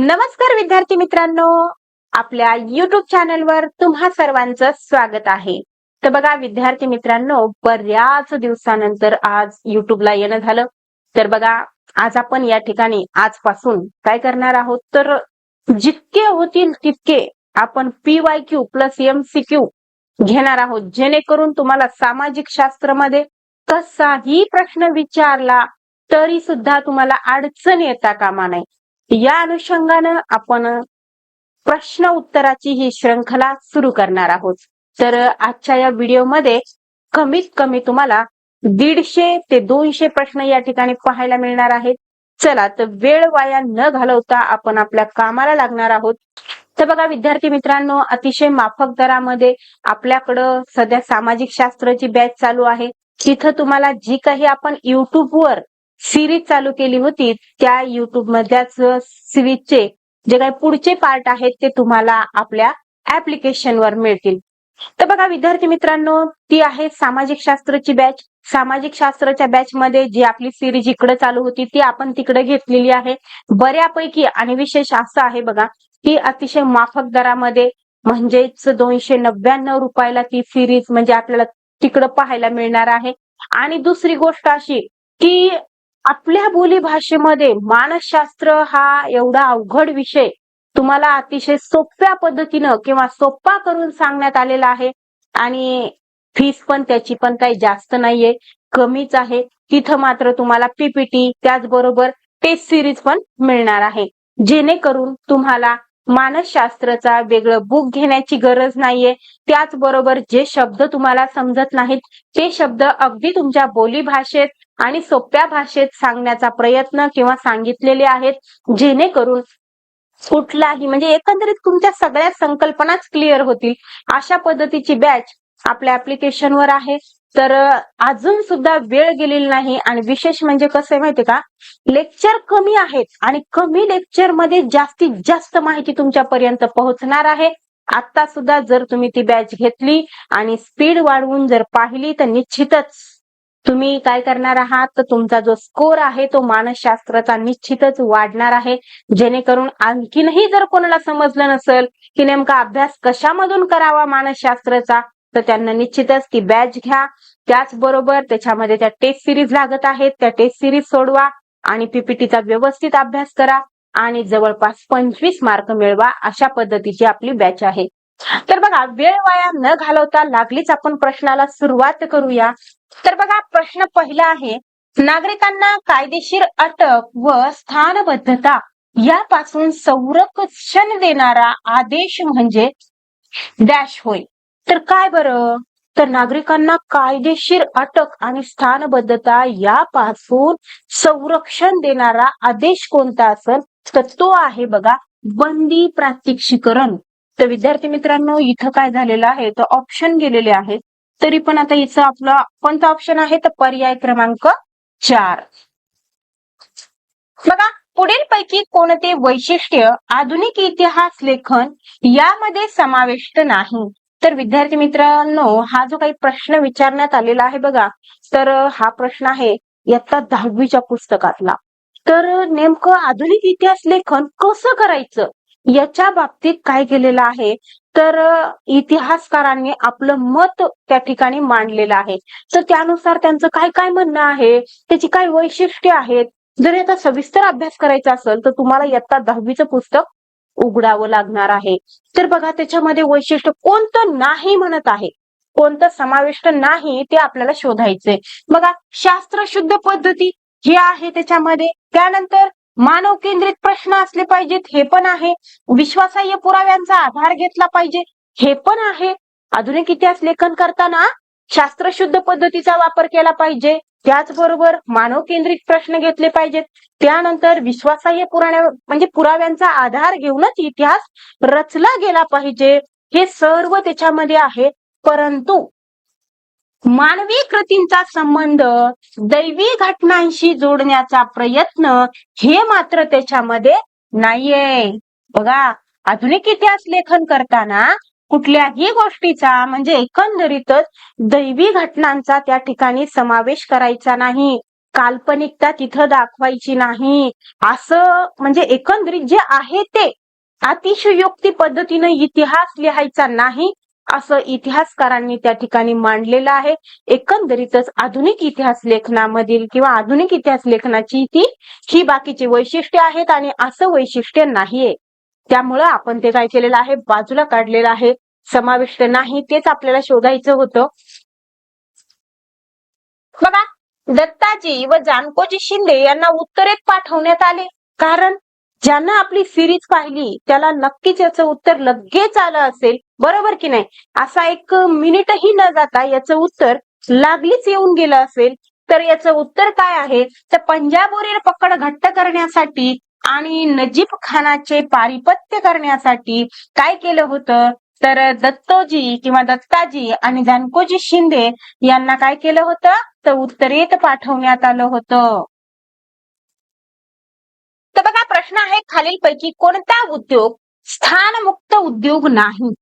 नमस्कार विद्यार्थी मित्रांनो, आपल्या YouTube चॅनलवर तुम्हा सर्वांचं स्वागत आहे. तर बघा विद्यार्थी मित्रांनो, बऱ्याच दिवसानंतर आज YouTubeला येणं झालं. तर बघा आज आपण या ठिकाणी आजपासून काय करणार आहोत, तर जितके होतील तितके आपण PYQ प्लस MCQ घेणार आहोत, जेणेकरून तुम्हाला सामाजिक शास्त्रामध्ये कसाही प्रश्न विचारला तरी सुद्धा तुम्हाला अडचण येता कामा नये. या अनुषंगानं आपण प्रश्न उत्तराची ही श्रृंखला सुरू करणार आहोत. तर आजच्या या व्हिडिओमध्ये कमीत कमी तुम्हाला 150 ते 200 प्रश्न या ठिकाणी पाहायला मिळणार आहेत. चला तर वेळ वाया न घालवता आपण आपल्या कामाला लागणार आहोत. तर बघा विद्यार्थी मित्रांनो, अतिशय माफक दरामध्ये आपल्याकडं सध्या सामाजिक शास्त्राची बॅच चालू आहे. तिथं तुम्हाला जी काही आपण युट्यूबवर सिरीज चालू केली होती, त्या युट्यूब मधल्याच सिरीजचे जे काही पुढचे पार्ट आहेत ते तुम्हाला आपल्या ऍप्लिकेशनवर मिळतील. तर बघा विद्यार्थी मित्रांनो, ती आहे सामाजिक शास्त्राची बॅच. सामाजिक शास्त्राच्या बॅच मध्ये जी आपली सिरीज इकडे चालू होती ती आपण तिकडे घेतलेली आहे. बऱ्यापैकी आणि विशेष असं आहे बघा की अतिशय माफक दरामध्ये म्हणजेच 299 रुपयाला ती सिरीज म्हणजे आपल्याला तिकडं पाहायला मिळणार आहे. आणि दुसरी गोष्ट अशी की आपल्या बोली भाषेमध्ये मानसशास्त्र हा एवढा अवघड विषय तुम्हाला अतिशय सोप्या पद्धतीनं किंवा सोपा करून सांगण्यात आलेला आहे. आणि फीस पण त्याची पण काही जास्त नाहीये, कमीच आहे. तिथं मात्र तुम्हाला पीपीटी त्याचबरोबर टेस्ट सिरीज पण मिळणार आहे, जेणेकरून तुम्हाला मानसशास्त्राचा वेगळं बुक घेण्याची गरज नाहीये. त्याचबरोबर जे शब्द तुम्हाला समजत नाहीत ते शब्द अगदी तुमच्या बोली भाषेत आणि सोप्या भाषेत सांगण्याचा प्रयत्न किंवा सांगितलेले आहेत, जेणेकरून कुठलाही म्हणजे एकंदरीत तुमच्या सगळ्या संकल्पनाच क्लिअर होतील. अशा पद्धतीची बॅच आपल्या ऍप्लिकेशनवर आहे. तर अजून सुद्धा वेळ गेलेली नाही. आणि विशेष म्हणजे कसं आहे माहितीये का, लेक्चर कमी आहेत आणि कमी लेक्चर मध्ये जास्तीत जास्त माहिती तुमच्यापर्यंत पोहोचणार आहे. आता सुद्धा जर तुम्ही ती बॅच घेतली आणि स्पीड वाढवून जर पाहिली तर निश्चितच तुम्ही काय करणार आहात, तर तुमचा जो स्कोर आहे तो मानसशास्त्राचा निश्चितच वाढणार आहे. जेणेकरून आणखीनही जर कोणाला समजलं नसेल की नेमका अभ्यास कशामधून करावा मानसशास्त्राचा, तर त्यांना निश्चितच ती बॅच घ्या. त्याचबरोबर त्याच्यामध्ये त्या टेस्ट सिरीज लागत आहेत, त्या टेस्ट सिरीज सोडवा आणि पीपीटीचा व्यवस्थित अभ्यास करा आणि जवळपास 25 मार्क मिळवा. अशा पद्धतीची आपली बॅच आहे. तर बघा वेळ वाया न घालवता लागलीच आपण प्रश्नाला सुरुवात करूया. तर बघा प्रश्न पहिला आहे, नागरिकांना कायदेशीर अटक व स्थानबद्धता यापासून संरक्षण देणारा आदेश म्हणजे डॅश होय. तर काय बरं, तर नागरिकांना कायदेशीर अटक आणि स्थानबद्धता यापासून संरक्षण देणारा आदेश कोणता असेल, तर तो आहे बघा बंदी प्रात्यक्षिकरण. तर विद्यार्थी मित्रांनो, इथं काय झालेलं आहे, तर ऑप्शन गेलेले आहेत. तरी पण आता इथं आपला कोणता ऑप्शन आहे, तर पर्याय क्रमांक 4. बघा पुढील पैकी कोणते वैशिष्ट्य आधुनिक इतिहास लेखन यामध्ये समाविष्ट नाही. तर विद्यार्थी मित्रांनो, हा जो काही प्रश्न विचारण्यात आलेला आहे बघा, तर हा प्रश्न आहे इयत्ता 10वीच्या पुस्तकातला. तर नेमकं आधुनिक इतिहास लेखन कसं करायचं याच्या बाबतीत काय केलेलं आहे, तर इतिहासकारांनी आपलं मत त्या ठिकाणी मांडलेलं आहे. तर त्यानुसार त्यांचं काय काय म्हणणं आहे, त्याची काय वैशिष्ट्ये आहेत. जर याचा सविस्तर अभ्यास करायचा असेल तर तुम्हाला इयत्ता 10वीचं पुस्तक उघडावं लागणार आहे. तर बघा त्याच्यामध्ये वैशिष्ट्य कोणतं नाही म्हणत आहे, कोणतं समाविष्ट नाही ते आपल्याला शोधायचंय. बघा शास्त्रशुद्ध पद्धती हे आहे त्याच्यामध्ये. त्यानंतर मानव केंद्रित प्रश्न असले पाहिजेत, हे पण आहे. विश्वासार्ह पुराव्यांचा आधार घेतला पाहिजे, हे पण आहे. आधुनिक इतिहास लेखन करताना शास्त्रशुद्ध पद्धतीचा वापर केला पाहिजे. त्याचबरोबर मानव केंद्रित प्रश्न घेतले पाहिजेत. त्यानंतर विश्वासार्ह पुराव्यांचा आधार घेऊनच इतिहास रचला गेला पाहिजे. हे सर्व त्याच्यामध्ये आहे. परंतु मानवी कृतींचा संबंध दैवी घटनांशी जोडण्याचा प्रयत्न हे मात्र त्याच्यामध्ये नाहीये. बघा आधुनिक इतिहास लेखन करताना कुठल्याही गोष्टीचा म्हणजे एकंदरीतच दैवी घटनांचा त्या ठिकाणी समावेश करायचा नाही. काल्पनिकता तिथं दाखवायची नाही. असं म्हणजे एकंदरीत जे आहे ते अतिशयोक्ती पद्धतीने इतिहास लिहायचा नाही, असं इतिहासकारांनी त्या ठिकाणी मांडलेलं आहे. एकंदरीतच आधुनिक इतिहास लेखनामधील किंवा आधुनिक इतिहास लेखनाची ही बाकीची वैशिष्ट्ये आहेत आणि असं वैशिष्ट्य नाहीये. त्यामुळं आपण ते काय केलेलं आहे, बाजूला काढलेलं आहे. समाविष्ट नाही तेच आपल्याला शोधायचं होतं. बघा, दत्ताजी व जानकोजी शिंदे यांना उत्तरेत पाठवण्यात आले, कारण ज्यांना आपली सिरीज पाहिली त्याला नक्कीच याचं उत्तर लगेच आलं असेल, बरोबर की नाही? असा एक मिनिटही न जाता याचं उत्तर लागलीच येऊन गेलं असेल. तर याचं उत्तर काय आहे, तर पंजाबवरील पकड घट्ट करण्यासाठी आणि नजीब खानाचे पारिपत्य करण्यासाठी काय केलं होतं, तर दत्तोजी किंवा दत्ताजी आणि जानकोजी शिंदे यांना काय केलं होतं, तर उत्तरेत पाठवण्यात आलं होतं. तर बघा, प्रश्न आहे खालीलपैकी कोणता उद्योग स्थानमुक्त उद्योग नाही?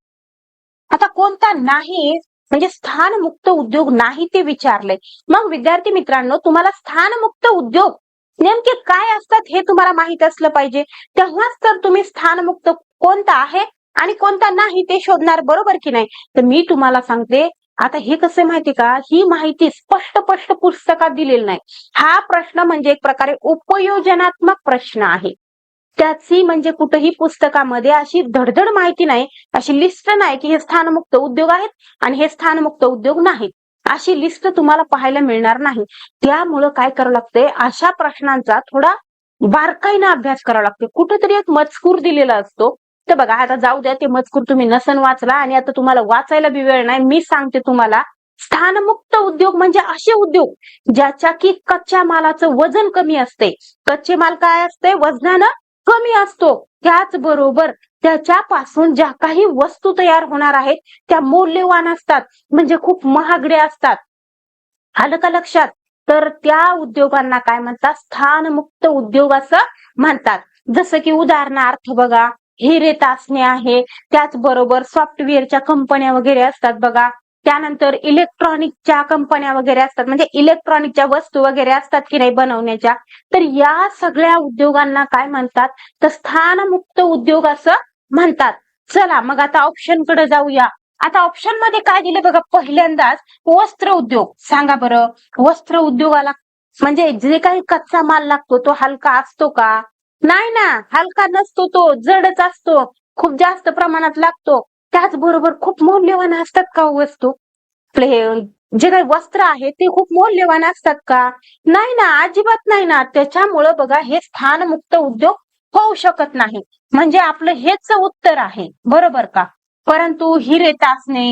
आता कोणता नाही म्हणजे स्थानमुक्त उद्योग नाही ते विचारलंय. मग विद्यार्थी मित्रांनो, तुम्हाला स्थानमुक्त उद्योग नेमके काय असतात हे तुम्हाला माहित असलं पाहिजे. तेव्हाच तर तुम्ही स्थानमुक्त कोणता आहे आणि कोणता नाही ते शोधणार, बरोबर की नाही? तर मी तुम्हाला सांगते, आता हे कसं माहिती का, ही माहिती स्पष्ट पुस्तकात दिलेली नाही. हा प्रश्न म्हणजे एक प्रकारे उपयोजनात्मक प्रश्न आहे. त्याची म्हणजे कुठेही पुस्तकामध्ये अशी धडधड माहिती नाही, अशी लिस्ट नाही की हे स्थानमुक्त उद्योग आहेत आणि हे स्थानमुक्त उद्योग नाहीत, अशी लिस्ट तुम्हाला पाहायला मिळणार नाही. त्यामुळं काय करावं लागतंय, अशा प्रश्नांचा थोडा बारकाईने अभ्यास करावा लागतो. कुठेतरी एक मजकूर दिलेला असतो. तर बघा, आता जाऊ द्या, ते मजकूर तुम्ही नसन वाचला आणि आता तुम्हाला वाचायला बी वेळ नाही. मी सांगते तुम्हाला, स्थानमुक्त उद्योग म्हणजे असे उद्योग ज्याच्या की कच्च्या मालाचं वजन कमी असते. कच्चे माल काय असते, वजनानं कमी असतो. त्याचबरोबर त्याच्यापासून ज्या काही वस्तू तयार होणार आहेत त्या मौल्यवान असतात, म्हणजे खूप महागड्या असतात. आलं का लक्षात? तर त्या उद्योगांना काय म्हणतात, स्थानमुक्त उद्योग असं म्हणतात. जसं की उदाहरणार्थ बघा, हिरे तासणे आहे, त्याचबरोबर सॉफ्टवेअरच्या कंपन्या वगैरे असतात बघा, त्यानंतर इलेक्ट्रॉनिकच्या कंपन्या वगैरे असतात, म्हणजे इलेक्ट्रॉनिकच्या वस्तू वगैरे असतात की नाही बनवण्याच्या. तर या सगळ्या उद्योगांना काय म्हणतात, तर स्थानमुक्त उद्योग असं म्हणतात. चला मग आता ऑप्शन कडे जाऊया. आता ऑप्शन मध्ये काय दिले बघा, पहिल्यांदाच वस्त्र उद्योग. सांगा बरं, वस्त्र उद्योगाला म्हणजे जे काही कच्चा माल लागतो तो हलका असतो का? नाही ना, हलका नसतो, तो जडच असतो, खूप जास्त प्रमाणात लागतो. त्याचबरोबर खूप मौल्यवान असतात का वस्तू? जे काही वस्त्र आहे ते खूप मौल्यवान असतात का? नाही ना, अजिबात नाही ना. त्याच्यामुळं बघा, हे स्थानमुक्त उद्योग होऊ शकत नाही. म्हणजे आपलं हेच उत्तर आहे, बरोबर का? परंतु हिरे तासणे,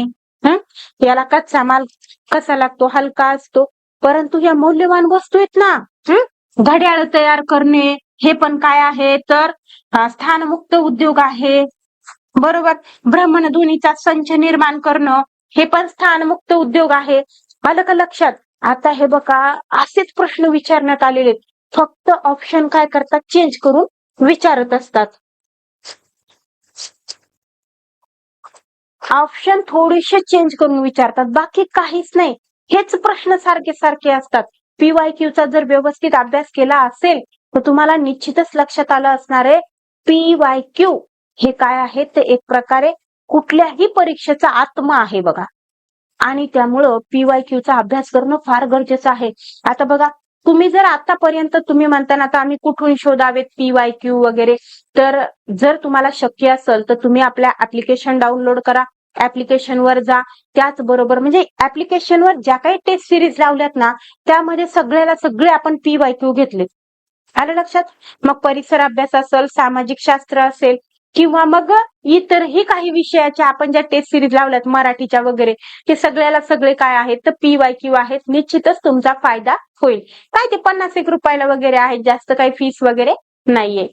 याला कच्चा माल कसा लागतो, हलका असतो. परंतु या मौल्यवान वस्तू आहेत ना, घड्याळ तयार करणे, हे पण काय आहे, तर स्थानमुक्त उद्योग आहे, बरोबर. भ्रमणध्वनीचा संच निर्माण करणं, हे पण स्थानमुक्त उद्योग आहे. आलं का लक्षात? आता हे बघा, असेच प्रश्न विचारण्यात आलेले, फक्त ऑप्शन काय करतात, चेंज करून विचारत असतात. ऑप्शन थोडेसे चेंज करून विचारतात, बाकी काहीच नाही. हेच प्रश्न सारखे सारखे असतात. पीवायक्यूचा जर व्यवस्थित अभ्यास केला असेल तर तुम्हाला निश्चितच लक्षात आलं असणार आहे, पीवायक्यू हे काय आहे, ते एक प्रकारे कुठल्याही परीक्षेचा आत्मा आहे बघा. आणि त्यामुळं पीवायक्यूचा अभ्यास करणं फार गरजेचं आहे. आता बघा, तुम्ही जर आतापर्यंत तुम्ही म्हणता ना, आता आम्ही कुठून शोधावेत पीवायक्यू वगैरे, तर जर तुम्हाला शक्य असेल तर तुम्ही आपल्या ऍप्लिकेशन डाउनलोड करा, ऍप्लिकेशनवर जा. त्याचबरोबर म्हणजे ऍप्लिकेशनवर ज्या काही टेस्ट सिरीज लावल्यात ना, त्यामध्ये सगळे आपण पीवायक्यू घेतले. आलं लक्षात? मग परिसर अभ्यास असेल, सामाजिक शास्त्र असेल, किंवा मग इतरही काही विषयाच्या आपण ज्या टेस्ट सिरीज लावल्यात मराठीच्या वगैरे, ते सगळ्याला सगळे काय आहेत, तर पीवायक्यू आहेत. निश्चितच तुमचा फायदा होईल. काय ते 50 रुपयाला वगैरे आहेत, जास्त काही फीस वगैरे नाहीये.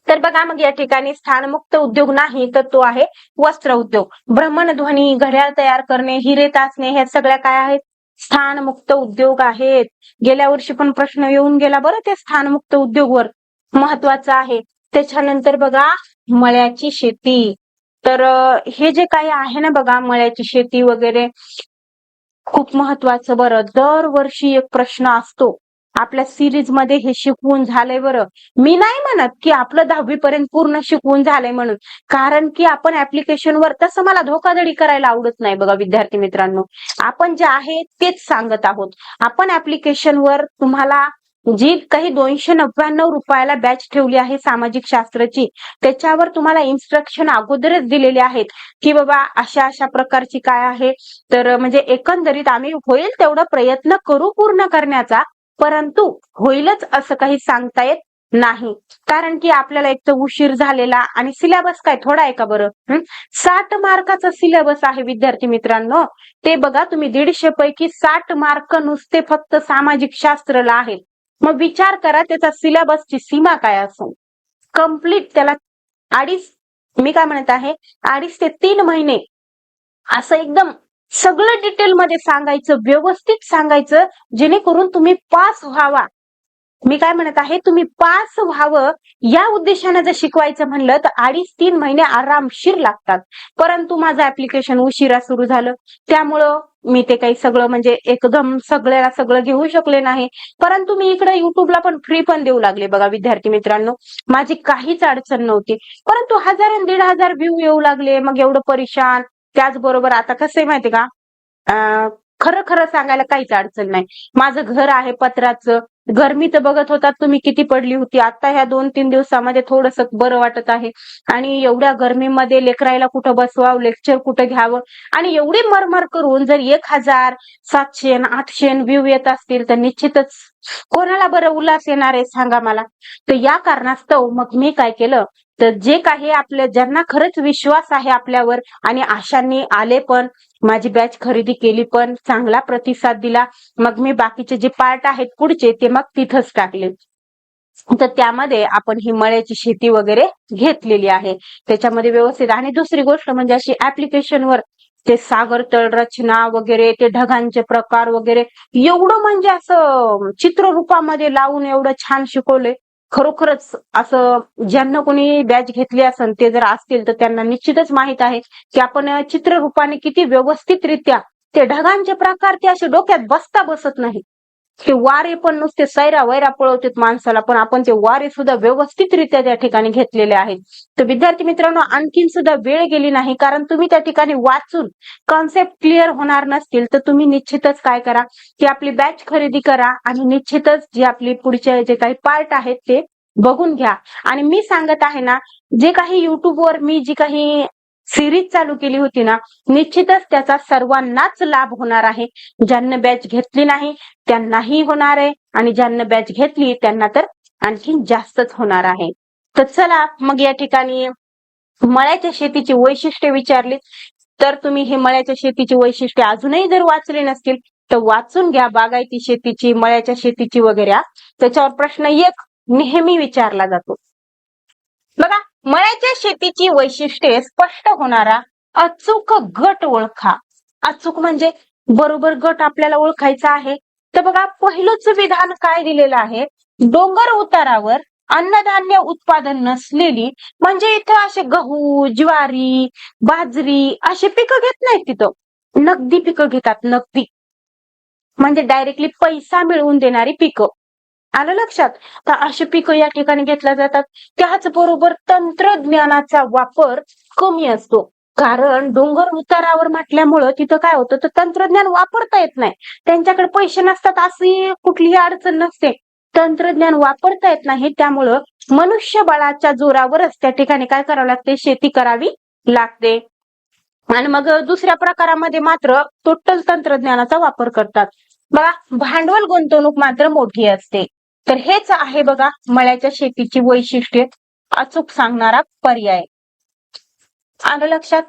तर बघा, मग या ठिकाणी स्थानमुक्त उद्योग नाही तर तो आहे वस्त्र उद्योग. भ्रमणध्वनी, घड्याळ तयार करणे, हिरे तासणे, हे सगळ्या काय आहेत, स्थानमुक्त उद्योग आहेत. गेल्या वर्षी पण प्रश्न येऊन गेला बरं ते स्थानमुक्त उद्योगवर, महत्वाचं आहे. त्याच्यानंतर बघा, मळ्याची शेती. तर हे जे काही आहे ना बघा, मळ्याची शेती वगैरे, खूप महत्वाचं बरं, दरवर्षी एक प्रश्न असतो आपल्या सिरीज मध्ये. हे शिकवून झालंय बरं. मी नाही म्हणत की आपलं 10वी पर्यंत पूर्ण शिकवून झालंय म्हणून, कारण की आपण ऍप्लिकेशनवर, तसं मला धोकाधडी करायला आवडत नाही बघा विद्यार्थी मित्रांनो. आपण जे आहे तेच सांगत आहोत. आपण ऍप्लिकेशनवर तुम्हाला जी काही 299 रुपयाला बॅच ठेवली आहे सामाजिक शास्त्राची, त्याच्यावर तुम्हाला इन्स्ट्रक्शन अगोदरच दिलेले आहेत की बाबा अशा अशा प्रकारची काय आहे. तर म्हणजे एकंदरीत आम्ही होईल तेवढा प्रयत्न करू पूर्ण करण्याचा, परंतु होईलच असं काही सांगता येत नाही. कारण की आपल्याला एक तर उशीर झालेला, आणि सिलेबस काय थोडा आहे का बरं. 60 मार्काचा सिलेबस आहे विद्यार्थी मित्रांनो. ते बघा तुम्ही, 150 पैकी 60 मार्क नुसते फक्त सामाजिक शास्त्रला आहेत. मग विचार करा त्याचा सिलेबसची सीमा काय असेल. कम्प्लीट त्याला मी काय म्हणत आहे, 2.5 ते 3 महिने असं एकदम सगळं डिटेलमध्ये सांगायचं, व्यवस्थित सांगायचं, जेणेकरून तुम्ही पास व्हावा. मी काय म्हणत आहे, तुम्ही पास व्हावं या उद्देशाने जर शिकवायचं म्हणलं तर 2.5-3 महिने आरामशीर लागतात. परंतु माझं ऍप्लिकेशन उशिरा सुरू झालं, त्यामुळं मी ते काही सगळं म्हणजे एकदम सगळ्याला सगळं घेऊ शकले नाही. परंतु मी इकडे युट्यूबला पण फ्री पण देऊ लागले बघा विद्यार्थी मित्रांनो. माझी काहीच अडचण नव्हती, परंतु 1000 आणि 1500 व्ह्यू येऊ लागले, मग एवढं परेशान. त्याचबरोबर आता कसं आहे माहिती का, खरं खरं सांगायला काहीच अडचण नाही. माझं घर आहे पत्र्याचं. गरमी तर बघत होतात तुम्ही किती पडली होती. आता ह्या 2-3 दिवसामध्ये थोडंसं बरं वाटत आहे. आणि एवढ्या गरमीमध्ये लेकरायला कुठं बसवावं, लेक्चर कुठं घ्यावं, आणि एवढी मरमर करून जर 1700 800 व्ह्यू येत असतील तर निश्चितच कोणाला बरं उल्हास येणार आहे सांगा मला. तर या कारणास्तव मग मी काय केलं, तर जे काही आपल्या ज्यांना खरंच विश्वास आहे आपल्यावर आणि आशांनी आले पण, माझी बॅच खरेदी केली पण, चांगला प्रतिसाद दिला, मग मी बाकीचे जे पार्ट आहेत पुढचे ते मग तिथंच टाकले. तर त्यामध्ये आपण ही मळ्याची शेती वगैरे घेतलेली आहे त्याच्यामध्ये व्यवस्थित. आणि दुसरी गोष्ट म्हणजे अशी ऍप्लिकेशनवर ते सागर तळ रचना वगैरे, ते ढगांचे प्रकार वगैरे, एवढं म्हणजे असं चित्ररूपामध्ये लावून एवढं छान शिकवलंय. खरोखरच असं ज्यांना कोणी बॅच घेतली असेल ते जर असतील तर त्यांना निश्चितच माहित आहे की आपण चित्ररूपाने किती व्यवस्थितरित्या ते ढगांचे प्रकार ते असे डोक्यात बसत नाही. ते वारे पण नुसते सैरा वैरा पळवतात माणसाला, पण आपण ते वारे सुद्धा व्यवस्थितरित्या त्या ठिकाणी घेतलेले आहेत. तर विद्यार्थी मित्रांनो, आणखीन सुद्धा वेळ गेली नाही, कारण तुम्ही त्या ठिकाणी वाचून कॉन्सेप्ट क्लिअर होणार नसतील तर तुम्ही निश्चितच काय करा, की आपली बॅच खरेदी करा आणि निश्चितच जे आपली पुढचे जे काही पार्ट आहेत ते बघून घ्या. आणि मी सांगत आहे ना, जे काही युट्यूबवर मी जी काही सिरीज चालू केली होती ना, निश्चितच त्याचा सर्वांनाच लाभ होणार आहे. ज्यांना बॅच घेतली नाही त्यांनाही होणार आहे, आणि ज्यांना बॅच घेतली त्यांना तर आणखीन जास्तच होणार आहे. तर चला मग या ठिकाणी मळ्याच्या शेतीची वैशिष्ट्ये विचारली, तर तुम्ही हे मळ्याच्या शेतीची वैशिष्ट्ये अजूनही जर वाचली नसतील तर वाचून घ्या. बागायती शेतीची, मळ्याच्या शेतीची वगैरे, त्याच्यावर प्रश्न एक नेहमी विचारला जातो बघा. मळ्याच्या शेतीची वैशिष्ट्ये स्पष्ट होणारा अचूक गट ओळखा. अचूक म्हणजे बरोबर गट आपल्याला ओळखायचा आहे. तर बघा, पहिलंच विधान काय दिलेलं आहे, डोंगर उतारावर अन्नधान्य उत्पादन नसलेली, म्हणजे इथं असे गहू, ज्वारी, बाजरी असे पिकं घेत नाहीत, तिथं नगदी पिकं घेतात. नगदी म्हणजे डायरेक्टली पैसा मिळवून देणारी पिकं. आलं लक्षात? तर अशी पिकं या ठिकाणी घेतल्या जातात. त्याचबरोबर तंत्रज्ञानाचा वापर कमी असतो, कारण डोंगर उतारावर म्हटल्यामुळं तिथं काय होतं, तर तंत्रज्ञान वापरता येत नाही. त्यांच्याकडे पैसे नसतात अशी कुठलीही अडचण नसते, तंत्रज्ञान वापरता येत नाही. त्यामुळं मनुष्यबळाच्या जोरावरच त्या ठिकाणी काय करावं लागते, शेती करावी लागते. आणि मग दुसऱ्या प्रकारामध्ये मात्र टोटल तंत्रज्ञानाचा वापर करतात. बघा, भांडवल गुंतवणूक मात्र मोठी असते. तर हेच आहे बघा मळ्याच्या शेतीची वैशिष्ट्ये अचूक सांगणारा पर्याय. आलं लक्षात?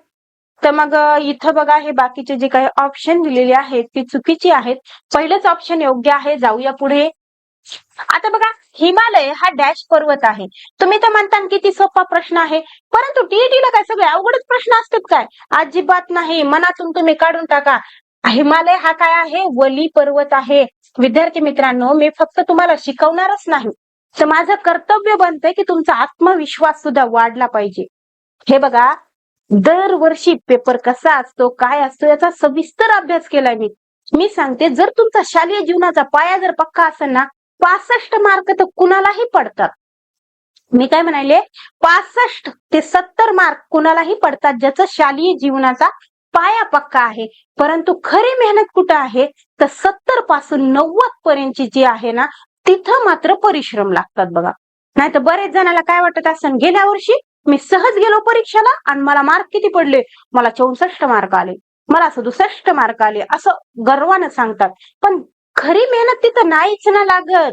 तर मग इथं बघा, हे बाकीचे जे काही ऑप्शन दिलेले आहेत ती चुकीची आहेत. पहिलंच ऑप्शन योग्य आहे. जाऊया पुढे. आता बघा, हिमालय हा डॅश पर्वत आहे. तुम्ही तर म्हणता किती सोपा प्रश्न आहे, परंतु टीईटीला काय सगळे अवघडच प्रश्न असतात काय? अजिबात नाही. मनातून तुम्ही काढून टाका. हिमालय हा काय आहे, वली पर्वत आहे. विद्यार्थी मित्रांनो, मी फक्त तुम्हाला शिकवणारच नाही, तर माझं कर्तव्य बनतंय की तुमचा आत्मविश्वास सुद्धा वाढला पाहिजे. हे बघा, दरवर्षी पेपर कसा असतो, काय असतो याचा सविस्तर अभ्यास केलाय मी. मी सांगते, जर तुमचा शालेय जीवनाचा पाया जर पक्का असेल ना, 65 मार्क तर कुणालाही पडतात. मी काय म्हणाले, 65 ते 70 मार्क कुणालाही पडतात, ज्याचा शालेय जीवनाचा पाया पक्का आहे. परंतु खरी मेहनत कुठं आहे, तर 70 पासून 90 पर्यंतची जी आहे ना, तिथं मात्र परिश्रम लागतात बघा. नाही तर बरेच जणाला काय वाटत असेल, गेल्या वर्षी मी सहज गेलो परीक्षेला आणि मला मार्क किती पडले, मला 64 मार्क आले, मला 67 मार्क आले, असं गर्वानं सांगतात. पण खरी मेहनत तिथं नाहीच ना लागत.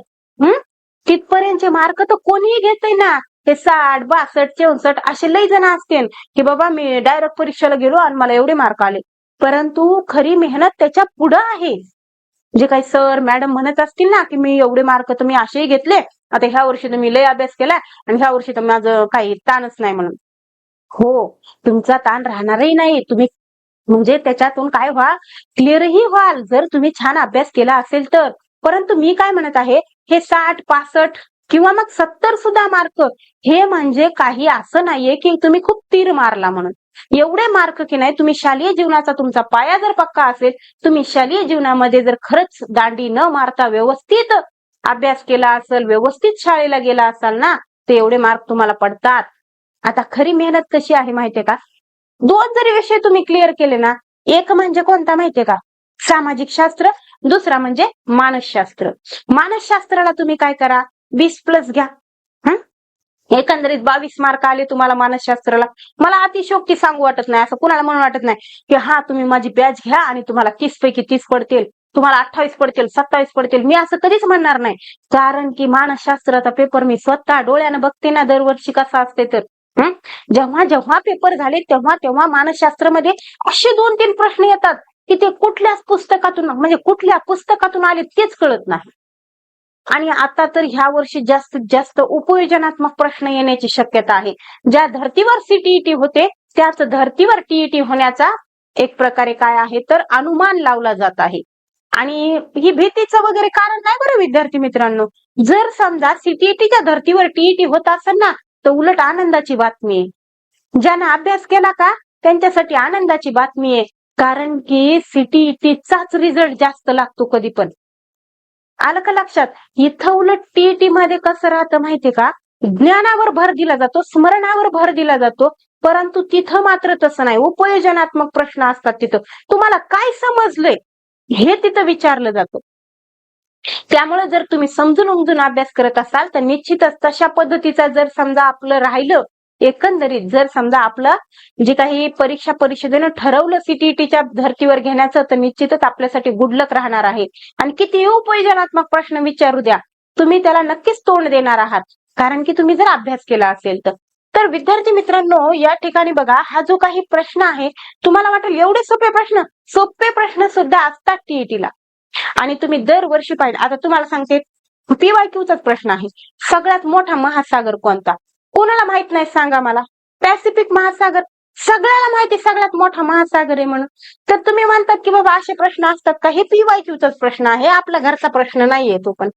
तिथपर्यंतचे मार्क तर कोणीही घेतय ना. ते 60, 62, 64 असे लई जण असतील की बाबा मी डायरेक्ट परीक्षेला गेलो आणि मला एवढे मार्क आले. परंतु खरी मेहनत त्याच्या पुढं आहे. जे काही सर मॅडम म्हणत असतील ना की मी एवढे मार्क तर मी असेही घेतले, आता ह्या वर्षी तर मी लय अभ्यास केलाय आणि ह्या वर्षी तर माझं काही ताणच नाही म्हणून. हो, तुमचा ताण राहणारही नाही. तुम्ही म्हणजे त्याच्यातून काय व्हा, क्लिअरही व्हाल जर तुम्ही छान अभ्यास केला असेल तर. परंतु मी काय म्हणत आहे, हे 60, 65 किंवा मग 70 सुद्धा मार्क हे म्हणजे काही असं नाहीये की तुम्ही खूप तीर मारला म्हणून. एवढे मार्क की नाही, तुम्ही शालेय जीवनाचा तुमचा पाया जर पक्का असेल, तुम्ही शालेय जीवनामध्ये जर खरंच दांडी न मारता व्यवस्थित अभ्यास केला असेल, व्यवस्थित शाळेला गेला असाल ना, ते एवढे मार्क तुम्हाला पडतात. आता खरी मेहनत कशी आहे माहितीये का, 2 जरी विषय तुम्ही क्लिअर केले ना, एक म्हणजे कोणता माहितीये का, सामाजिक शास्त्र, दुसरा म्हणजे मानसशास्त्र. मानसशास्त्राला तुम्ही काय करा, 20+ घ्या. एकंदरीत 22 मार्क आले तुम्हाला मानसशास्त्राला. मला अतिशयोक्ती सांगू वाटत नाही, असं कुणाला म्हणून वाटत नाही की हा तुम्ही माझी बॅच घ्या आणि तुम्हाला 30 पैकी 30 पडतील, तुम्हाला 28 पडतील, 27 पडतील. मी असं कधीच म्हणणार नाही. कारण की मानसशास्त्राचा पेपर मी स्वतः डोळ्यानं बघते ना दरवर्षी कसा असते तर. जेव्हा जेव्हा पेपर झाले तेव्हा तेव्हा मानसशास्त्रामध्ये असे 2-3 प्रश्न येतात की ते कुठल्याच पुस्तकातून म्हणजे कुठल्या पुस्तकातून आले तेच कळत नाही. आणि आता तर ह्या वर्षी जास्तीत जास्त उपयोजनात्मक प्रश्न येण्याची शक्यता आहे. ज्या धर्तीवर सीटीईटी होते त्याच धर्तीवर टीईटी होण्याचा एक प्रकारे काय आहे तर अनुमान लावला जात आहे. आणि ही भीतीचं वगैरे कारण नाही बरं विद्यार्थी मित्रांनो. जर समजा सीटीईटीच्या धर्तीवर टीईटी होत असेल ना, तर उलट आनंदाची बातमी आहे. ज्यानं अभ्यास केला का त्यांच्यासाठी आनंदाची बातमी आहे. कारण की सीटीईटीचाच रिझल्ट जास्त लागतो कधी पण. आलं का लक्षात. इथं उलट टीईटी मध्ये कसं राहतं माहितीये का, ज्ञानावर भर दिला जातो, स्मरणावर भर दिला जातो. परंतु तिथं मात्र तसं नाही, उपयोजनात्मक प्रश्न असतात. तिथं तुम्हाला काय समजलंय हे तिथं विचारलं जातं. त्यामुळे जर तुम्ही समजून उमजून अभ्यास करत असाल तर निश्चितच तशा पद्धतीचा जर समजा आपलं राहिलं, एकंदरीत जर समजा आपलं जे काही परीक्षा परिषदेनं ठरवलं सीटीईटीच्या धर्तीवर घेण्याचं, तर निश्चितच आपल्यासाठी गुड लक राहणार आहे. आणि कितीही उपयोजनात्मक प्रश्न विचारू द्या, तुम्ही त्याला नक्कीच तोंड देणार आहात. कारण की तुम्ही जर अभ्यास केला असेल तर. तर विद्यार्थी मित्रांनो, या ठिकाणी बघा, हा जो काही प्रश्न आहे तुम्हाला वाटेल एवढे सोपे प्रश्न सुद्धा असतात टीईटीला. आणि तुम्ही दरवर्षी पाहिजे. आता तुम्हाला सांगते, पीवायक्यूचाच प्रश्न आहे, सगळ्यात मोठा महासागर कोणता? कोणाला माहित नाही सांगा मला. पॅसिफिक महासागर. सगळ्याला माहिती सगळ्यात मोठा महासागर आहे म्हणून. तर तुम्ही म्हणतात की बाबा असे प्रश्न असतात का? हे पीवायक्यूचाच प्रश्न आहे, आपल्या घरचा प्रश्न नाहीये तो पण.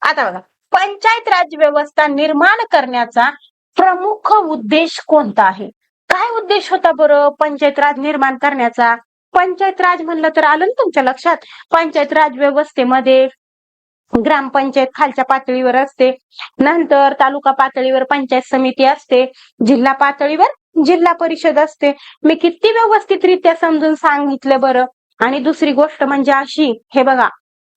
आता बघा, पंचायत राज व्यवस्था निर्माण करण्याचा प्रमुख उद्देश कोणता आहे? काय उद्देश होता बरं पंचायत राज निर्माण करण्याचा? पंचायत राज म्हणलं तर आलं ना तुमच्या लक्षात. पंचायत राज व्यवस्थेमध्ये ग्रामपंचायत खालच्या पातळीवर असते, नंतर तालुका पातळीवर पंचायत समिती असते, जिल्हा पातळीवर जिल्हा परिषद असते. मी किती व्यवस्थितरित्या समजून सांगितलं बरं. आणि दुसरी गोष्ट म्हणजे अशी, हे बघा,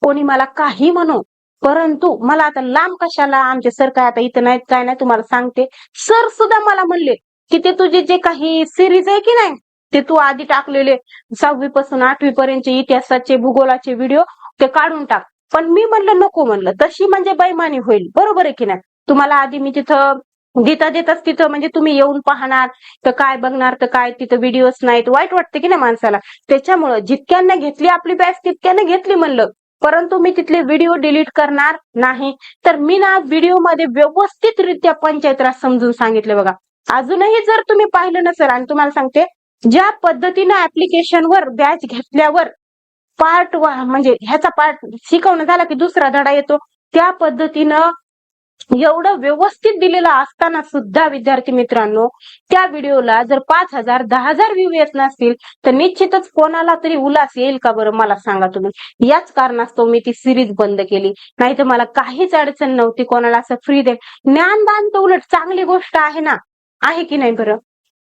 कोणी मला काही म्हणू, परंतु मला आता लांब कशाला, आमचे सर काय आता इथं नाहीत काय नाही तुम्हाला सांगते. सर सुद्धा मला म्हणले की ते तुझे जे काही सिरीज आहे की नाही, ते तू आधी टाकलेले 6वी पासून 8वी पर्यंतचे इतिहासाचे भूगोलाचे व्हिडिओ ते काढून टाक. पण मी म्हणलं नको, म्हणलं तशी म्हणजे बेईमानी होईल, बरोबर आहे की नाही. तुम्हाला आधी मी तिथं देताच तिथं म्हणजे तुम्ही येऊन पाहणार तर काय बघणार तर काय, तिथं व्हिडिओच नाहीत, वाईट वाटते की नाही माणसाला. त्याच्यामुळं जितक्यांना घेतली आपली बॅच तितक्याने घेतली म्हणलं, परंतु मी तिथले व्हिडिओ डिलीट करणार नाही. तर मी ना व्हिडिओ मध्ये व्यवस्थितरित्या पंचायत राज समजून सांगितले बघा. अजूनही जर तुम्ही पाहिलं नसेल, आणि तुम्हाला सांगते, ज्या पद्धतीनं ऍप्लिकेशनवर बॅच घेतल्यावर पार्ट म्हणजे ह्याचा पार्ट शिकवणं झाला की दुसरा धडा येतो, त्या पद्धतीनं एवढं व्यवस्थित दिलेलं असताना सुद्धा विद्यार्थी मित्रांनो, त्या व्हिडिओला जर 5,000 10,000 व्ह्यू येत नसतील तर निश्चितच कोणाला तरी उल्हास येईल का बरं, मला सांगा तुम्ही. याच कारणास्तव मी ती सिरीज बंद केली. नाही तर मला काहीच अडचण नव्हती कोणाला असं फ्री दे. ज्ञानदान तर उलट चांगली गोष्ट आहे ना, आहे की नाही बरं.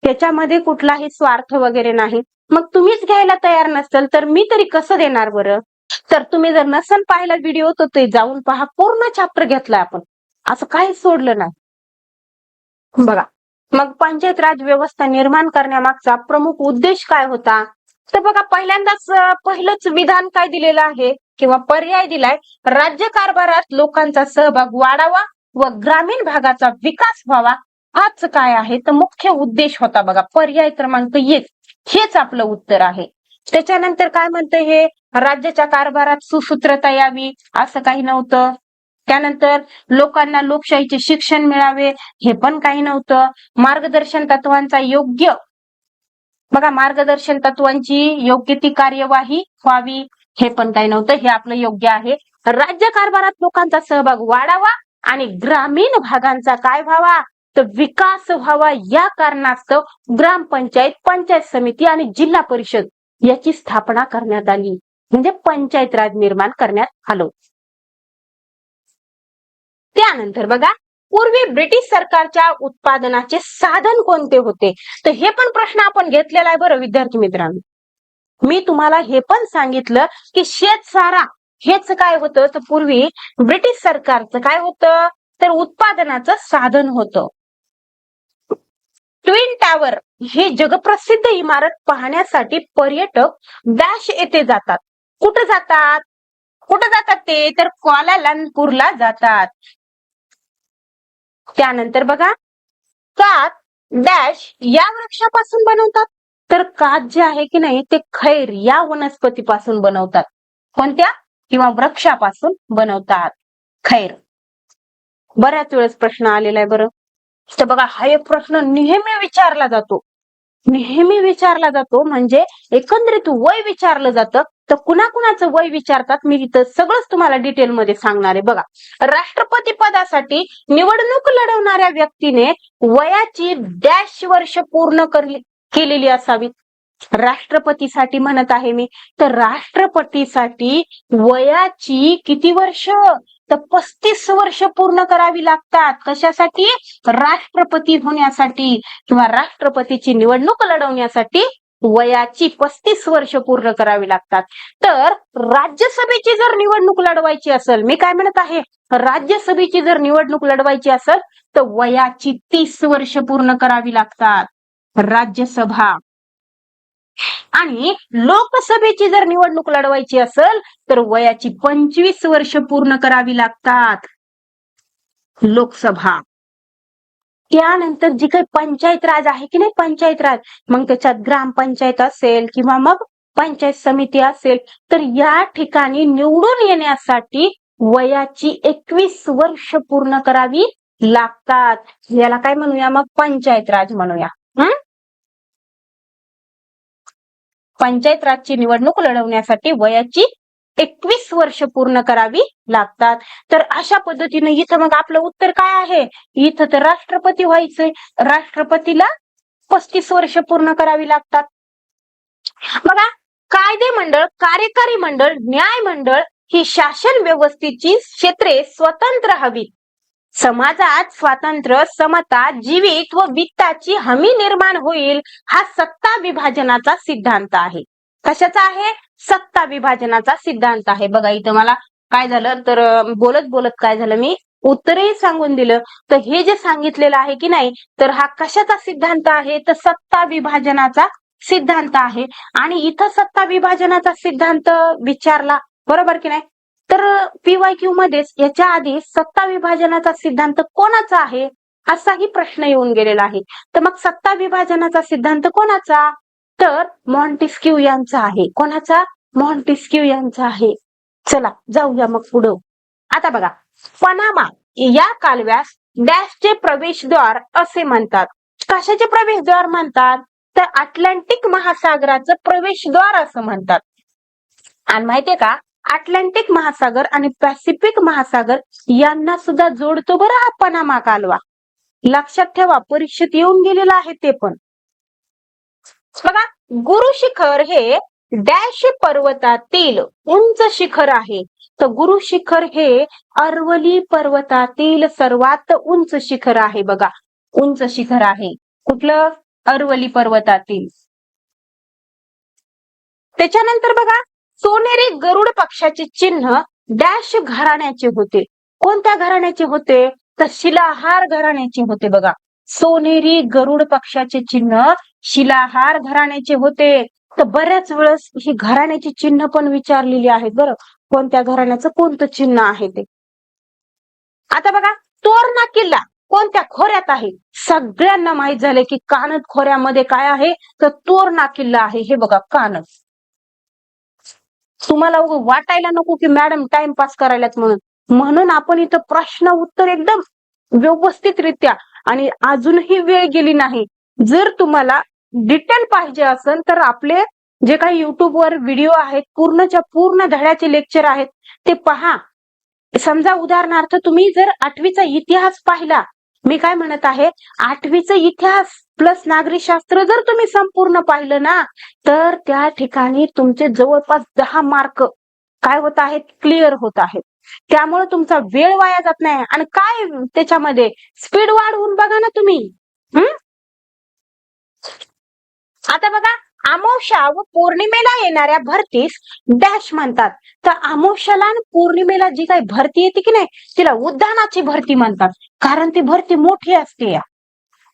त्याच्यामध्ये कुठलाही स्वार्थ वगैरे नाही. मग तुम्हीच घ्यायला तयार नसेल तर मी तरी कसं देणार बरं. तर तुम्ही जर नसेल पाहिला व्हिडिओ तर ते जाऊन पहा, पूर्ण चॅप्टर घेतलाय आपण, असं काहीच सोडलं नाही बघा. मग पंचायत राज व्यवस्था निर्माण करण्यामागचा प्रमुख उद्देश काय होता, तर बघा पहिल्यांदाच पहिलंच विधान काय दिलेलं आहे किंवा पर्याय दिलाय, राज्य कारभारात लोकांचा सहभाग वाढावा व ग्रामीण भागाचा विकास व्हावा, हाच काय आहे तर मुख्य उद्देश होता बघा. पर्याय क्रमांक 1 हेच आपलं उत्तर आहे. त्याच्यानंतर काय म्हणतं हे, राज्याच्या कारभारात सुसूत्रता यावी असं काही नव्हतं. त्यानंतर लोकांना लोकशाहीचे शिक्षण मिळावे हे पण काही नव्हतं. मार्गदर्शन तत्वांचा योग्य बघा, मार्गदर्शन तत्वांची योग्य ती कार्यवाही व्हावी हे पण काही नव्हतं. हे आपलं योग्य आहे. राज्य कारभारात लोकांचा सहभाग वाढावा आणि ग्रामीण भागांचा काय व्हावा तर विकास व्हावा, या कारणास्तव ग्रामपंचायत, पंचायत समिती आणि जिल्हा परिषद याची स्थापना करण्यात आली, म्हणजे पंचायत राज निर्माण करण्यात आलं. त्यानंतर बघा, पूर्वी ब्रिटिश सरकारच्या उत्पादनाचे साधन कोणते होते, तर हे पण प्रश्न आपण घेतलेला आहे बरं विद्यार्थी मित्रांनो. मी तुम्हाला हे पण सांगितलं की शेतसारा हेच काय होतं तर पूर्वी ब्रिटिश सरकारचं काय होतं तर उत्पादनाचं साधन होतं. ट्विन टावर हे जगप्रसिद्ध इमारत पाहण्यासाठी पर्यटक डॅश येथे जातात. कुठं जातात, कुठं जातात ते तर क्वालालंपूरला जातात. त्यानंतर बघा, कात डॅश या वृक्षापासून बनवतात, तर कात जे आहे की नाही ते खैर या वनस्पतीपासून बनवतात. कोणत्या किंवा वृक्षापासून बनवतात, खैर. बऱ्याच वेळेस प्रश्न आलेला आहे बरं. तर बघा, हा एक प्रश्न नेहमी विचारला जातो, नेहमी विचारला जातो, म्हणजे एकंदरीत वय विचारलं जातं. तर कुणाकुणाचं वय विचारतात मी इथं सगळंच तुम्हाला डिटेलमध्ये सांगणार आहे बघा. राष्ट्रपती पदासाठी निवडणूक लढवणाऱ्या व्यक्तीने वयाची डॅश वर्ष पूर्ण केलेली असावी. राष्ट्रपतीसाठी म्हणत आहे मी, तर राष्ट्रपतीसाठी वयाची किती वर्ष तर 35 वर्ष पूर्ण करावी लागतात. कशासाठी, राष्ट्रपती होण्यासाठी किंवा राष्ट्रपतीची निवडणूक लढवण्यासाठी वयाची 35 वर्ष पूर्ण करावी लागतात. तर राज्यसभेची जर निवडणूक लढवायची असेल, मी काय म्हणत आहे, राज्यसभेची जर निवडणूक लढवायची असेल तर वयाची 30 वर्ष पूर्ण करावी लागतात, राज्यसभा. आणि लोकसभेची जर निवडणूक लढवायची असेल तर वयाची 25 वर्ष पूर्ण करावी लागतात, लोकसभा. त्यानंतर जी काही पंचायत राज आहे की नाही, पंचायत राज, मग त्याच्यात ग्रामपंचायत असेल किंवा मग पंचायत समिती असेल, तर या ठिकाणी निवडून येण्यासाठी वयाची 21 वर्ष पूर्ण करावी लागतात. याला काय म्हणूया मग, पंचायत राज म्हणूया. पंचायत राजची निवडणूक लढवण्यासाठी वयाची 21 वर्ष पूर्ण करावी लागतात. तर अशा पद्धतीने इथं मग आपलं उत्तर काय आहे, इथं तर राष्ट्रपती व्हायचंय, राष्ट्रपतीला 35 वर्ष पूर्ण करावी लागतात. बघा, कायदे मंडळ, कार्यकारी मंडळ, न्याय मंडळ ही शासन व्यवस्थेची क्षेत्रे स्वतंत्र हवीत. समाजात स्वातंत्र्य, समता, जीवित व वित्ताची हमी निर्माण होईल, हा सत्ता विभाजनाचा सिद्धांत आहे. कशाचा आहे, सत्ता विभाजनाचा सिद्धांत आहे. बघा इथं मला काय झालं तर बोलत बोलत काय झालं, मी उत्तरही सांगून दिलं. तर हे जे सांगितलेलं आहे की नाही, तर हा कशाचा सिद्धांत आहे तर सत्ता विभाजनाचा सिद्धांत आहे. आणि इथं सत्ता विभाजनाचा सिद्धांत विचारला, बरोबर की नाही. तर पीवायक्यू मध्येच याच्या आधी सत्ता विभाजनाचा सिद्धांत कोणाचा आहे असाही प्रश्न येऊन गेलेला आहे. तर मग सत्ता विभाजनाचा सिद्धांत कोणाचा, तर मॉन्टेस्क्यू यांचा आहे. कोणाचा, मॉन्टेस्क्यू यांचा आहे. चला जाऊया मग पुढं. आता बघा, पनामा या कालव्यास डॅशचे प्रवेशद्वार असे म्हणतात. कशाचे प्रवेशद्वार म्हणतात तर अटलांटिक महासागराचं प्रवेशद्वार असं म्हणतात. आणि माहितीये का, अटलांटिक महासागर आणि पॅसिफिक महासागर यांना सुद्धा जोडतो बरं हा पनामा कालवा. लक्षात ठेवा, परीक्षेत येऊन गेलेलं आहे ते पण. बघा, गुरु शिखर हे डॅश पर्वतातील उंच शिखर आहे. तर गुरु शिखर हे अरवली पर्वतातील सर्वात उंच शिखर आहे. बघा, उंच शिखर आहे कुठलं? अरवली पर्वतातील. त्याच्यानंतर बघा, सोनेरी गरुड पक्षाचे चिन्ह डॅश घराण्याचे होते. कोणत्या घराण्याचे होते? तर शिलाहार घराण्याचे होते. बघा, सोनेरी गरुड पक्षाचे चिन्ह शिलाहार घराण्याचे होते. तर बऱ्याच वेळेस ही घराण्याची चिन्ह पण विचारलेली आहेत बरं, कोणत्या घराण्याचं कोणतं चिन्ह आहे ते. आता बघा, तोरणा किल्ला कोणत्या खोऱ्यात आहे? सगळ्यांना माहित झाले की कानद खोऱ्यामध्ये काय आहे? तर तोरणा किल्ला आहे. हे बघा, कानद. तुम्हाला वाटायला नको की मॅडम टाइमपास करायलाच म्हणून आपण इथं प्रश्न उत्तर एकदम व्यवस्थितरित्या, आणि अजूनही वेळ गेली नाही. जर तुम्हाला डिटेल पाहिजे असेल तर आपले जे काही युट्यूबवर व्हिडिओ आहेत, पूर्णच्या पूर्ण धड्याचे लेक्चर आहेत ते पहा. समजा उदाहरणार्थ तुम्ही जर 8वीचा इतिहास पाहिला, मी काय म्हणत आहे, 8वीचा इतिहास प्लस नागरिक शास्त्र जर तुम्ही संपूर्ण पाहिलं ना, तर त्या ठिकाणी तुमचे जवळपास 10 मार्क काय होत आहेत? क्लिअर होत आहेत. त्यामुळे तुमचा वेळ वाया जात नाही. आणि काय त्याच्यामध्ये स्पीड वाढवून बघा ना तुम्ही. आता बघा, अमावस्या व पौर्णिमेला येणाऱ्या भरतीस डॅश म्हणतात. तर अमावस्याला आणि पौर्णिमेला जी काही भरती येते की नाही, तिला उद्यानाची भरती म्हणतात. कारण ती भरती मोठी असते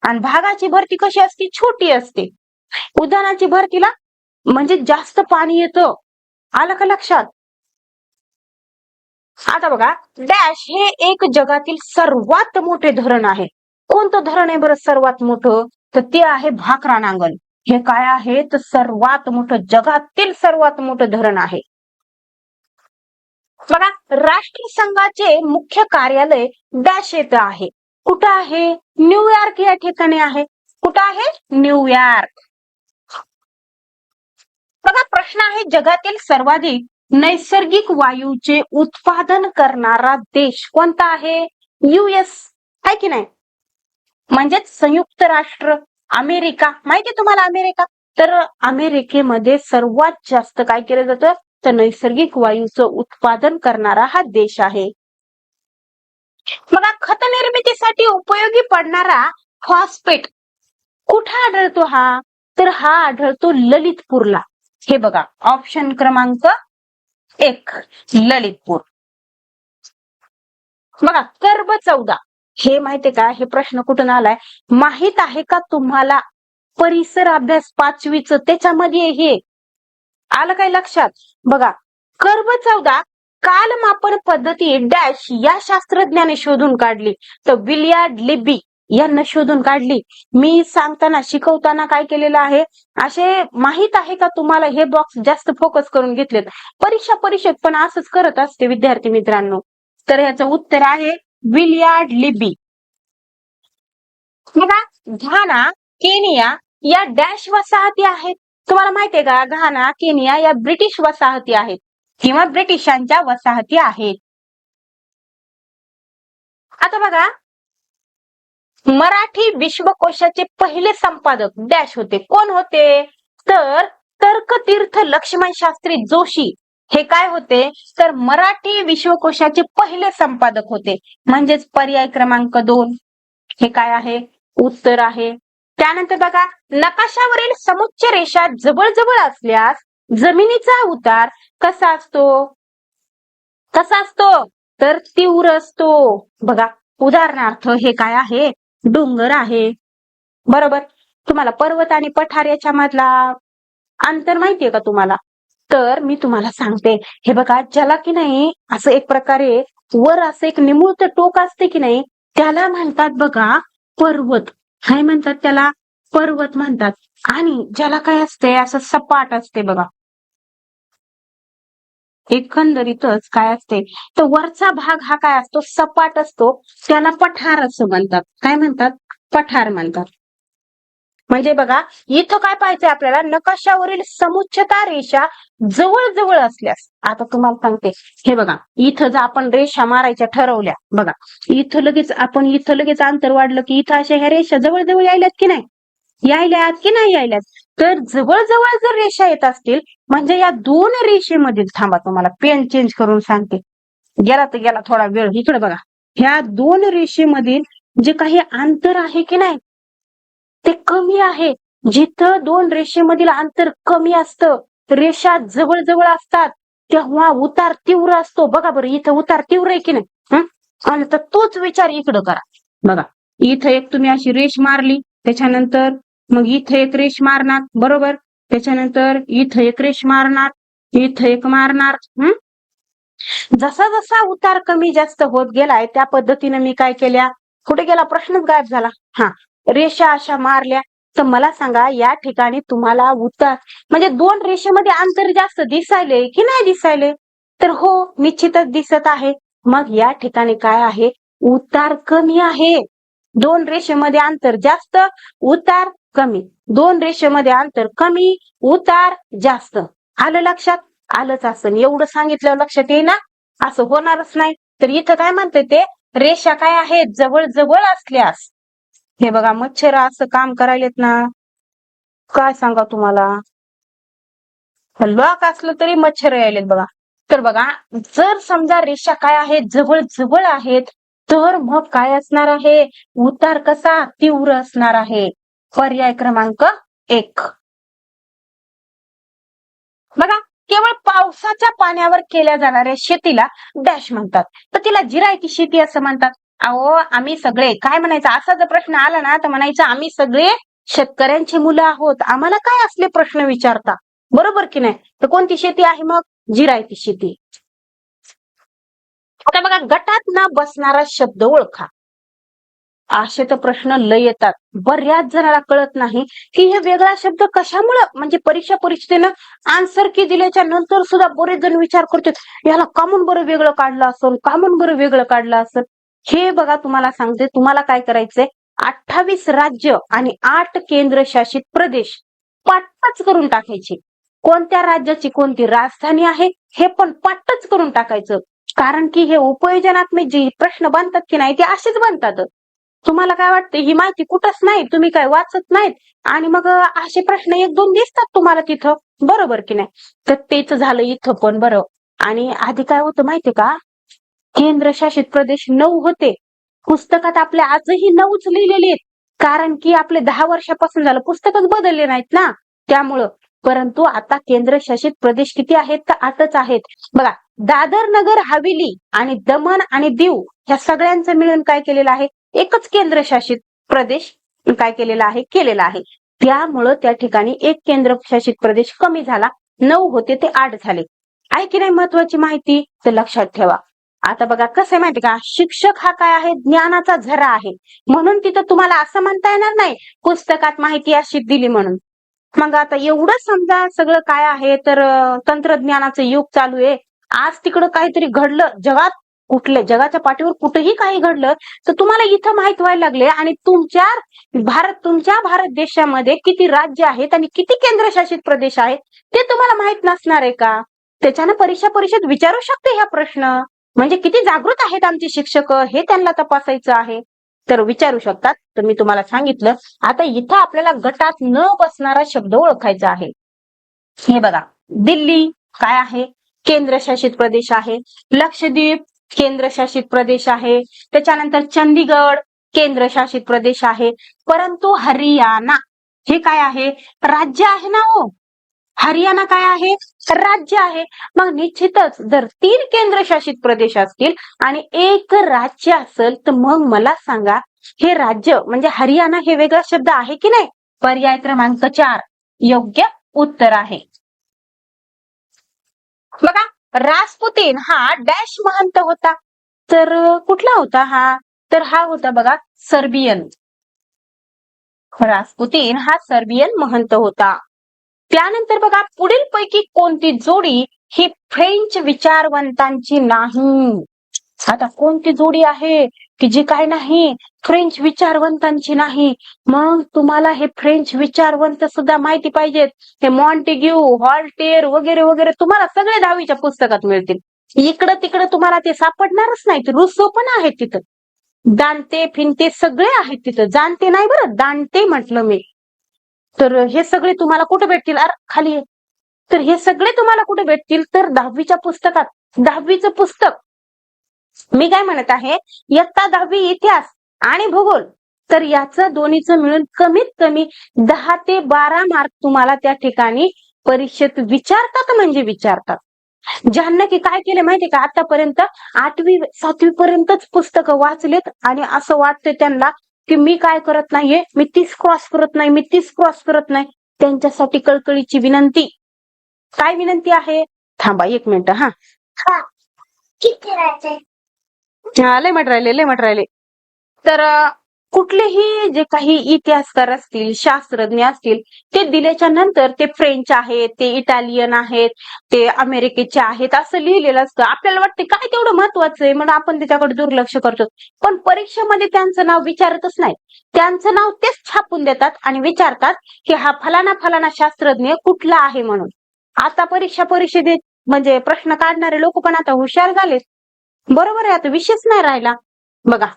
आणि भागाची भरती कशी असते? छोटी असते. उद्यानाची भरतीला म्हणजे जास्त पाणी येतं. आलं का लक्षात? आता बघा, डॅश हे एक जगातील सर्वात मोठे धरण आहे. कोणतं धरण आहे बरं सर्वात मोठं? तर ते आहे भाकरा नांगल. हे काय आहे? तर सर्वात मोठं, जगातील सर्वात मोठं धरण आहे. बघा, राष्ट्रसंघाचे मुख्य कार्यालय डॅश येथे आहे. कुठं आहे? न्यूयॉर्क या ठिकाणी आहे. कुठं आहे? न्यूयॉर्क. बघा, प्रश्न आहे, जगातील सर्वाधिक नैसर्गिक वायूचे उत्पादन करणारा देश कोणता आहे? US आहे की नाही? म्हणजेच संयुक्त राष्ट्र अमेरिका. माहिती तुम्हाला अमेरिका? तर अमेरिकेमध्ये सर्वात जास्त काय केलं जातं? तर नैसर्गिक वायूचं उत्पादन करणारा हा देश आहे. बघा, खत निर्मितीसाठी उपयोगी पडणारा फॉस्फेट कुठे आढळतो हा? तर हा आढळतो ललितपूरला. हे बघा, ऑप्शन क्रमांक 1 ललितपूर. बघा, कर्ब 14 हे माहितीये का? हे प्रश्न कुठून आलाय माहित आहे का तुम्हाला? परिसर अभ्यास 5वीच त्याच्यामध्ये हे आलं काय लक्षात? बघा, कर्ब 14 कालमापन पद्धती डॅश या शास्त्रज्ञाने शोधून काढली. तर विलियर्ड लिबी यांना शोधून काढली. मी सांगताना शिकवताना काय केलेलं आहे, असे माहित आहे का तुम्हाला, हे बॉक्स जास्त फोकस करून घेतलेत. परीक्षेत पण असंच करत असते विद्यार्थी मित्रांनो. तर ह्याचं उत्तर आहे विलियर्ड लिबी. बघा, घाना, केनिया या डॅश वसाहती आहेत. तुम्हाला माहितीये का? घाना, केनिया या ब्रिटिश वसाहती आहेत किंवा ब्रिटिशांच्या वसाहती आहेत. आता बघा, मराठी विश्वकोशाचे पहिले संपादक डॅश होते. कोण होते? तर तर्कतीर्थ लक्ष्मण शास्त्री जोशी हे काय होते? तर मराठी विश्वकोशाचे पहिले संपादक होते. म्हणजेच पर्याय क्रमांक 2 हे काय आहे? उत्तर आहे. त्यानंतर बघा, नकाशावरील समुच्च रेषा जवळ असल्यास जमिनीचा उतार कसा असतो? कसा असतो? तर तीव्र असतो. बघा, उदाहरणार्थ हे काय आहे? डोंगर आहे. बरोबर. तुम्हाला पर्वत आणि पठार याच्या मधला अंतर माहितीये का तुम्हाला? तर मी तुम्हाला सांगते, हे बघा, ज्याला की नाही असं एक प्रकारे वर असं एक निमुळत टोक असते की नाही, त्याला म्हणतात बघा पर्वत. काय म्हणतात त्याला? पर्वत म्हणतात. आणि ज्याला काय असते असं सपाट असते बघा, एकंदरीतच काय असते, तर वरचा भाग हा काय असतो? सपाट असतो. त्याला पठार असं म्हणतात. काय म्हणतात? पठार म्हणतात. म्हणजे बघा, इथं काय पाहायचंय आपल्याला, नकाशावरील समुच्चता रेषा जवळ जवळ असल्यास. आता तुम्हाला सांगते, हे बघा, इथं जर आपण रेषा मारायच्या ठरवल्या, बघा इथं लगेच अंतर वाढलं की इथं अशा ह्या रेषा जवळ जवळ यायल्यात की नाही, यायल्यात की नाही यायल्यात. तर जवळ जवळ जर रेषा येत असतील म्हणजे या दोन रेषेमधील, थांबा तुम्हाला पेन चेंज करून सांगते, गेला तर गेला थोडा वेळ, इकडे बघा, ह्या दोन रेषेमधील जे काही अंतर आहे की नाही ते कमी आहे. जिथं दोन रेषेमधील अंतर कमी असतं, रेषा जवळ जवळ असतात, तेव्हा उतार तीव्र असतो. बघा बरं, इथं उतार तीव्र आहे की नाही, आणि तर तोच विचार इकडं करा. बघा, इथं एक तुम्ही अशी रेष मारली, त्याच्यानंतर मग इथं एक रेष मारणार, बरोबर, त्याच्यानंतर इथं एक रेष मारणार, इथं एक मारणार. जसा जसा उतार कमी जास्त होत गेलाय त्या पद्धतीने मी काय केल्या, कुठे गेला प्रश्नच गायब झाला. हा, रेषा अशा मारल्या. तर मला सांगा, या ठिकाणी तुम्हाला उतार म्हणजे दोन रेषेमध्ये अंतर जास्त दिसायले की नाही दिसायले, तर हो, निश्चितच दिसत आहे. मग या ठिकाणी काय आहे, उतार कमी आहे. दोन रेषेमध्ये अंतर जास्त, उतार कमी. दोन रेषेमध्ये अंतर कमी, उतार जास्त. आलं लक्षात? आलंच असं, एवढं सांगितलं लक्षात येईना असं होणारच नाही. तर इथं काय म्हणते ते, रेषा काय आहेत जवळ जवळ असल्यास. हे बघा, मच्छर असं काम करायलेत ना, काय सांगा तुम्हाला, लॉक असलं तरी मच्छर यायलेत बघा. तर बघा, जर समजा रेषा काय आहेत जवळ जवळ आहेत, तर मग काय असणार आहे, उतार कसा तीव्र असणार आहे. पर्याय क्रमांक 1. बघा, केवळ पावसाच्या पाण्यावर केल्या जाणाऱ्या शेतीला डॅश म्हणतात, तर तिला जिरायती शेती असं म्हणतात. अहो, आम्ही सगळे काय म्हणायचं, असा जर प्रश्न आला ना तर म्हणायचं आम्ही सगळे शेतकऱ्यांची मुलं आहोत, आम्हाला काय असले प्रश्न विचारता, बरोबर की नाही. तर कोणती शेती आहे मग, जिरायती शेती. आता बघा, गटात न बसणारा शब्द ओळखा. असे तर प्रश्न लय येतात, बऱ्याच जणांना कळत नाही की हे वेगळा शब्द कशामुळे, म्हणजे परीक्षेनं आन्सर की दिल्याच्या नंतर सुद्धा बरेच जण विचार करतात याला कामून बरं वेगळं काढलं असेल, कामून बरं वेगळं काढलं असेल. हे बघा, तुम्हाला सांगते, तुम्हाला काय करायचंय, 28 राज्य आणि 8 केंद्रशासित प्रदेश पाठच करून टाकायचे. कोणत्या राज्याची कोणती राजधानी आहे हे पण पाठच करून टाकायचं. कारण की हे उपयोजनात्मक जे प्रश्न बनतात की नाही ते असेच बनतात. तुम्हाला काय वाटतं, ही माहिती कुठंच नाही, तुम्ही काय वाचत नाहीत आणि मग असे प्रश्न एक दोन दिसतात तुम्हाला तिथं, बरोबर की नाही. तर तेच झालं इथं पण बरं. आणि आधी काय होतं माहितीये का, केंद्रशासित प्रदेश 9 होते. पुस्तकात आपल्या आजही 9च लिहिलेले आहेत, कारण की आपले 10 वर्षापासून झालं पुस्तकच बदलले नाहीत ना, त्यामुळं. परंतु आता केंद्रशासित प्रदेश किती आहेत, तर 8च आहेत. बघा, दादर नगर हवेली आणि दमण आणि दीव ह्या सगळ्यांचं मिळून काय केलेलं आहे, एकच केंद्रशासित प्रदेश काय केलेला आहे. त्यामुळं त्या ठिकाणी एक केंद्रशासित प्रदेश कमी झाला, 9 होते ते 8 झाले. आहे की नाही महत्वाची माहिती, तर लक्षात ठेवा. आता बघा, कसं आहे माहिती का, शिक्षक हा काय आहे, ज्ञानाचा झरा आहे. म्हणून तिथं तुम्हाला असं म्हणता येणार नाही पुस्तकात माहिती अशी दिली म्हणून. मग आता एवढं समजा सगळं काय आहे, तर तंत्रज्ञानाचं युग चालू आहे. आज तिकडं काहीतरी घडलं जगात, जगाच्या पाठीवर कुठेही काही घडलं तर तुम्हाला इथं माहित व्हायला लागले. आणि तुमच्या भारत देशामध्ये किती राज्य आहेत आणि किती केंद्रशासित प्रदेश आहेत ते तुम्हाला माहित नसणार आहे का. त्याच्यानं परीक्षा परिषद विचारू शकते हा प्रश्न. म्हणजे किती जागृत आहेत आमचे शिक्षक हे त्यांना तपासायचं आहे, तर विचारू शकतात. तर मी तुम्हाला सांगितलं. आता इथं आपल्याला गटात न बसणारा शब्द ओळखायचा आहे. हे बघा, दिल्ली काय आहे, केंद्रशासित प्रदेश आहे. लक्षद्वीप केंद्रशासित प्रदेश आहे. त्याच्यानंतर चंदीगड केंद्रशासित प्रदेश आहे. परंतु हरियाणा हे काय आहे, राज्य आहे ना हो. हरियाणा काय आहे, राज्य आहे. मग निश्चितच जर 3 केंद्रशासित प्रदेश असतील आणि एक राज्य असेल, तर मग मला सांगा, हे राज्य म्हणजे हरियाणा हे वेगळा शब्द आहे की नाही. पर्याय क्रमांक 4 योग्य उत्तर आहे. बघा, रासपुतीन हा डॅश महंत होता, तर कुठला होता हा, तर हा होता बघा सर्बियन. रासपुतीन हा सर्बियन महंत होता. त्यानंतर बघा, पुढील पैकी कोणती जोडी ही फ्रेंच विचारवंतांची नाही. आता कोणती जोडी आहे, की जी काय नाही फ्रेंच विचारवंतांची नाही. मग तुम्हाला हे फ्रेंच विचारवंत सुद्धा माहिती पाहिजेत. हे मॉन्टेग्यू, व्हॉल्टेर वगैरे वगैरे तुम्हाला सगळे 10वीच्या पुस्तकात मिळतील. इकडं तिकडं तुम्हाला ते सापडणारच नाहीत. रुसो पण आहे तिथं, दांते फिनते सगळे आहेत तिथं. जाणते नाही बरं, दांते म्हटलं मी. तर हे सगळे तुम्हाला कुठे भेटतील? अरे खाली आहे. तर हे सगळे तुम्हाला कुठे भेटतील? तर 10वीच्या पुस्तकात. 10वीचं पुस्तक मी काय म्हणत आहे, इयत्ता 10वी इतिहास आणि भूगोल, तर याचं दोन्हीचं मिळून कमीत कमी 10 ते 12 मार्क तुम्हाला त्या ठिकाणी परीक्षेत विचारतात म्हणजे विचारतात. ज्यांना की काय केले माहितीये का, आतापर्यंत 8वी 7वी पर्यंतच पुस्तकं वाचलेत आणि असं वाटतंय त्यांना की मी काय करत नाहीये, मी 30 क्रॉस करत नाही, मी 30 क्रॉस करत नाही. त्यांच्यासाठी कळकळीची विनंती. काय विनंती आहे? थांबा 1 मिनिट. हा किती राहायचंय? लय मट राहिले. तर कुठलेही जे काही इतिहासकार असतील, शास्त्रज्ञ असतील, ते दिल्याच्या नंतर ते फ्रेंच आहेत, ते इटालियन आहेत, ते अमेरिकेचे आहेत असं लिहिलेलं असतं. आपल्याला वाटतं काय तेवढं महत्वाचं आहे म्हणून आपण त्याच्याकडे दुर्लक्ष करतो. पण परीक्षेमध्ये त्यांचं नाव विचारतच नाही. त्यांचं नाव तेच छापून देतात आणि विचारतात की हा फलाना फलाना शास्त्रज्ञ कुठला आहे म्हणून. आता परीक्षेत म्हणजे प्रश्न काढणारे लोक पण आता हुशार झालेत. बरोबर आहे, आता विषयच नाही राहिला. बघा,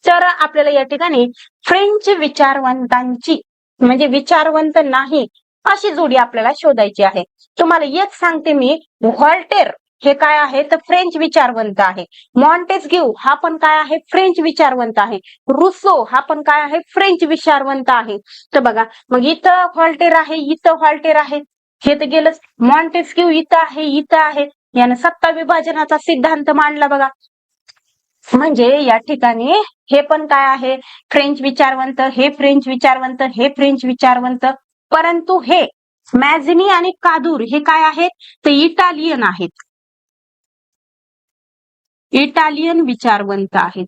तर आपल्याला या ठिकाणी फ्रेंच विचारवंतांची म्हणजे विचारवंत नाही अशी जोडी आपल्याला शोधायची आहे. तुम्हाला एक सांगते मी, व्हॉल्टेर हे काय आहे तर फ्रेंच विचारवंत आहे. मॉन्टेस्क्यू हा पण काय आहे? फ्रेंच विचारवंत आहे. रुसो हा पण काय आहे? फ्रेंच विचारवंत आहे. तर बघा, मग इथं व्हॉल्टेर आहे, इथं व्हॉल्टेर आहे, हे तर गेलंच. मॉन्टेस्क्यू इथं आहे, इथं आहे. यानं सत्ता विभाजनाचा सिद्धांत मांडला बघा. म्हणजे या ठिकाणी हे पण काय आहे? फ्रेंच विचारवंत, हे फ्रेंच विचारवंत, हे फ्रेंच विचारवंत. परंतु हे मॅझिनी आणि कादूर हे काय आहेत? ते इटालियन आहेत. इटालियन विचारवंत आहेत.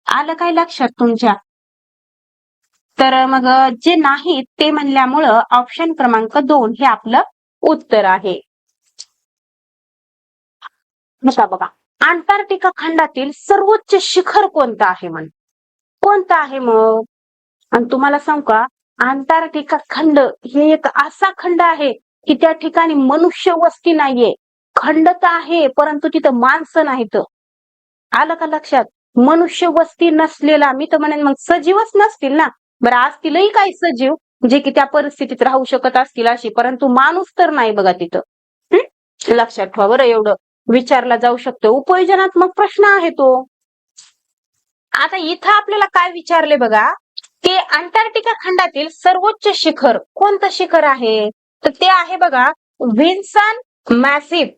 आलं काय लक्षात तुमच्या? तर मग जे नाहीत ते म्हणल्यामुळं ऑप्शन क्रमांक 2 हे आपलं उत्तर आहे. बघा, अंटार्क्टिका खंडातील सर्वोच्च शिखर कोणतं आहे म्हण? कोणतं आहे मग? आणि तुम्हाला सांगू का, अंटार्क्टिका खंड हे एक असा खंड आहे की त्या ठिकाणी मनुष्य वस्ती नाहीये. खंड तर आहे परंतु तिथं माणसं नाहीत. आलं का लक्षात? मनुष्य वस्ती नसलेला, मी तर म्हणेन मग सजीवच नसतील ना. बरं, असतीलही काही सजीव जे की त्या परिस्थितीत राहू शकत असतील अशी, परंतु माणूस तर नाही बघा तिथं. लक्षात ठेवा बरं, एवढं विचारला जाऊ शकतो. उपयोजनात्मक प्रश्न आहे तो. आता इथं आपल्याला काय विचारले बघा, ते अंटार्क्टिका खंडातील सर्वोच्च शिखर कोणतं शिखर आहे? तर ते आहे बघा विन्सन मॅसिफ.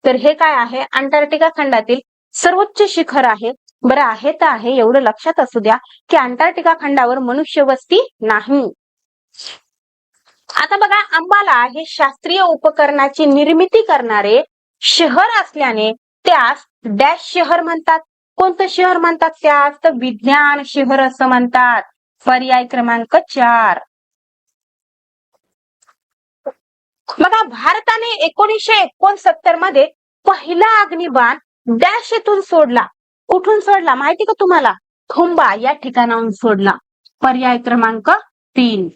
तर हे काय आहे? अंटार्क्टिका खंडातील सर्वोच्च शिखर आहे. बरं, आहे तर आहे, एवढं लक्षात असू द्या की अंटार्क्टिका खंडावर मनुष्य वस्ती नाही. आता बघा, अंबाला हे शास्त्रीय उपकरणाची निर्मिती करणारे शहर असल्याने त्यास डॅश शहर म्हणतात. कोणतं शहर म्हणतात त्यास? तर विज्ञान शहर असं म्हणतात. पर्याय क्रमांक 4. बघा, भारताने 1969 मध्ये पहिला अग्निबाण डॅश येथून सोडला. कुठून सोडला माहिती का तुम्हाला? थोंबा या ठिकाणाहून सोडला. पर्याय क्रमांक 3.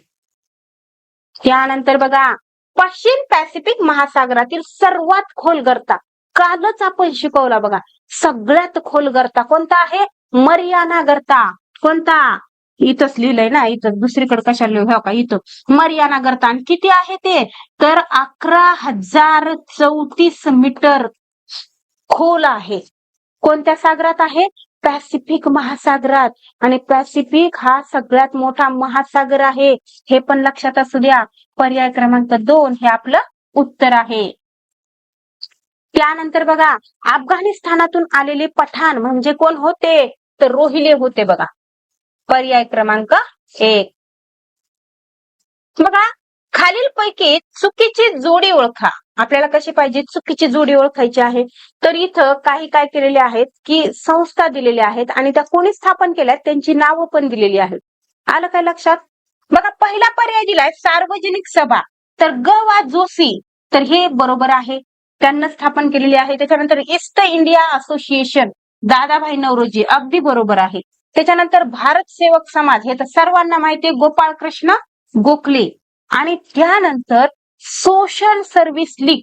त्यानंतर बघा, पश्चिम पॅसिफिक महासागरातील सर्वात खोल गर्ता कालच आपण शिकवला बघा. सगळ्यात खोल गर्ता कोणता आहे? मरियाना गर्ता. कोणता? इथंच लिहिलंय ना, इथं दुसरीकडे कशाला लिहू का? इथं मरियाना गर्ता. आणि किती आहे ते? तर 11,034 मीटर खोल आहे. कोणत्या सागरात आहे? पॅसिफिक महासागरात. आणि पॅसिफिक हा सगळ्यात मोठा महासागर आहे, हे पण लक्षात असू द्या. पर्याय क्रमांक 2 हे आपलं उत्तर आहे. त्यानंतर बघा, अफगाणिस्तानातून आलेले पठाण म्हणजे कोण होते? तर रोहिले होते बघा. पर्याय क्रमांक 1. बघा, खालीलपैकी चुकीची जोडी ओळखा. आपल्याला कशी पाहिजे? चुकीची जोडी ओळखायची आहे. तर इथं काही काय केलेले आहेत की संस्था दिलेल्या आहेत आणि त्या कोणी स्थापन केल्यात त्यांची नावं पण दिलेली आहेत. आलं काय लक्षात? बघा, पहिला पर्याय दिलाय सार्वजनिक सभा. तर ग वा जोशी, तर हे बरोबर आहे, त्यांना स्थापन केलेली आहे. त्याच्यानंतर East India Association, Dadabhai Naoroji, अगदी बरोबर आहे. त्याच्यानंतर भारत सेवक समाज, हे तर सर्वांना माहिती आहे, गोपाळ कृष्ण गोखले. आणि त्यानंतर सोशल सर्व्हिस लीग,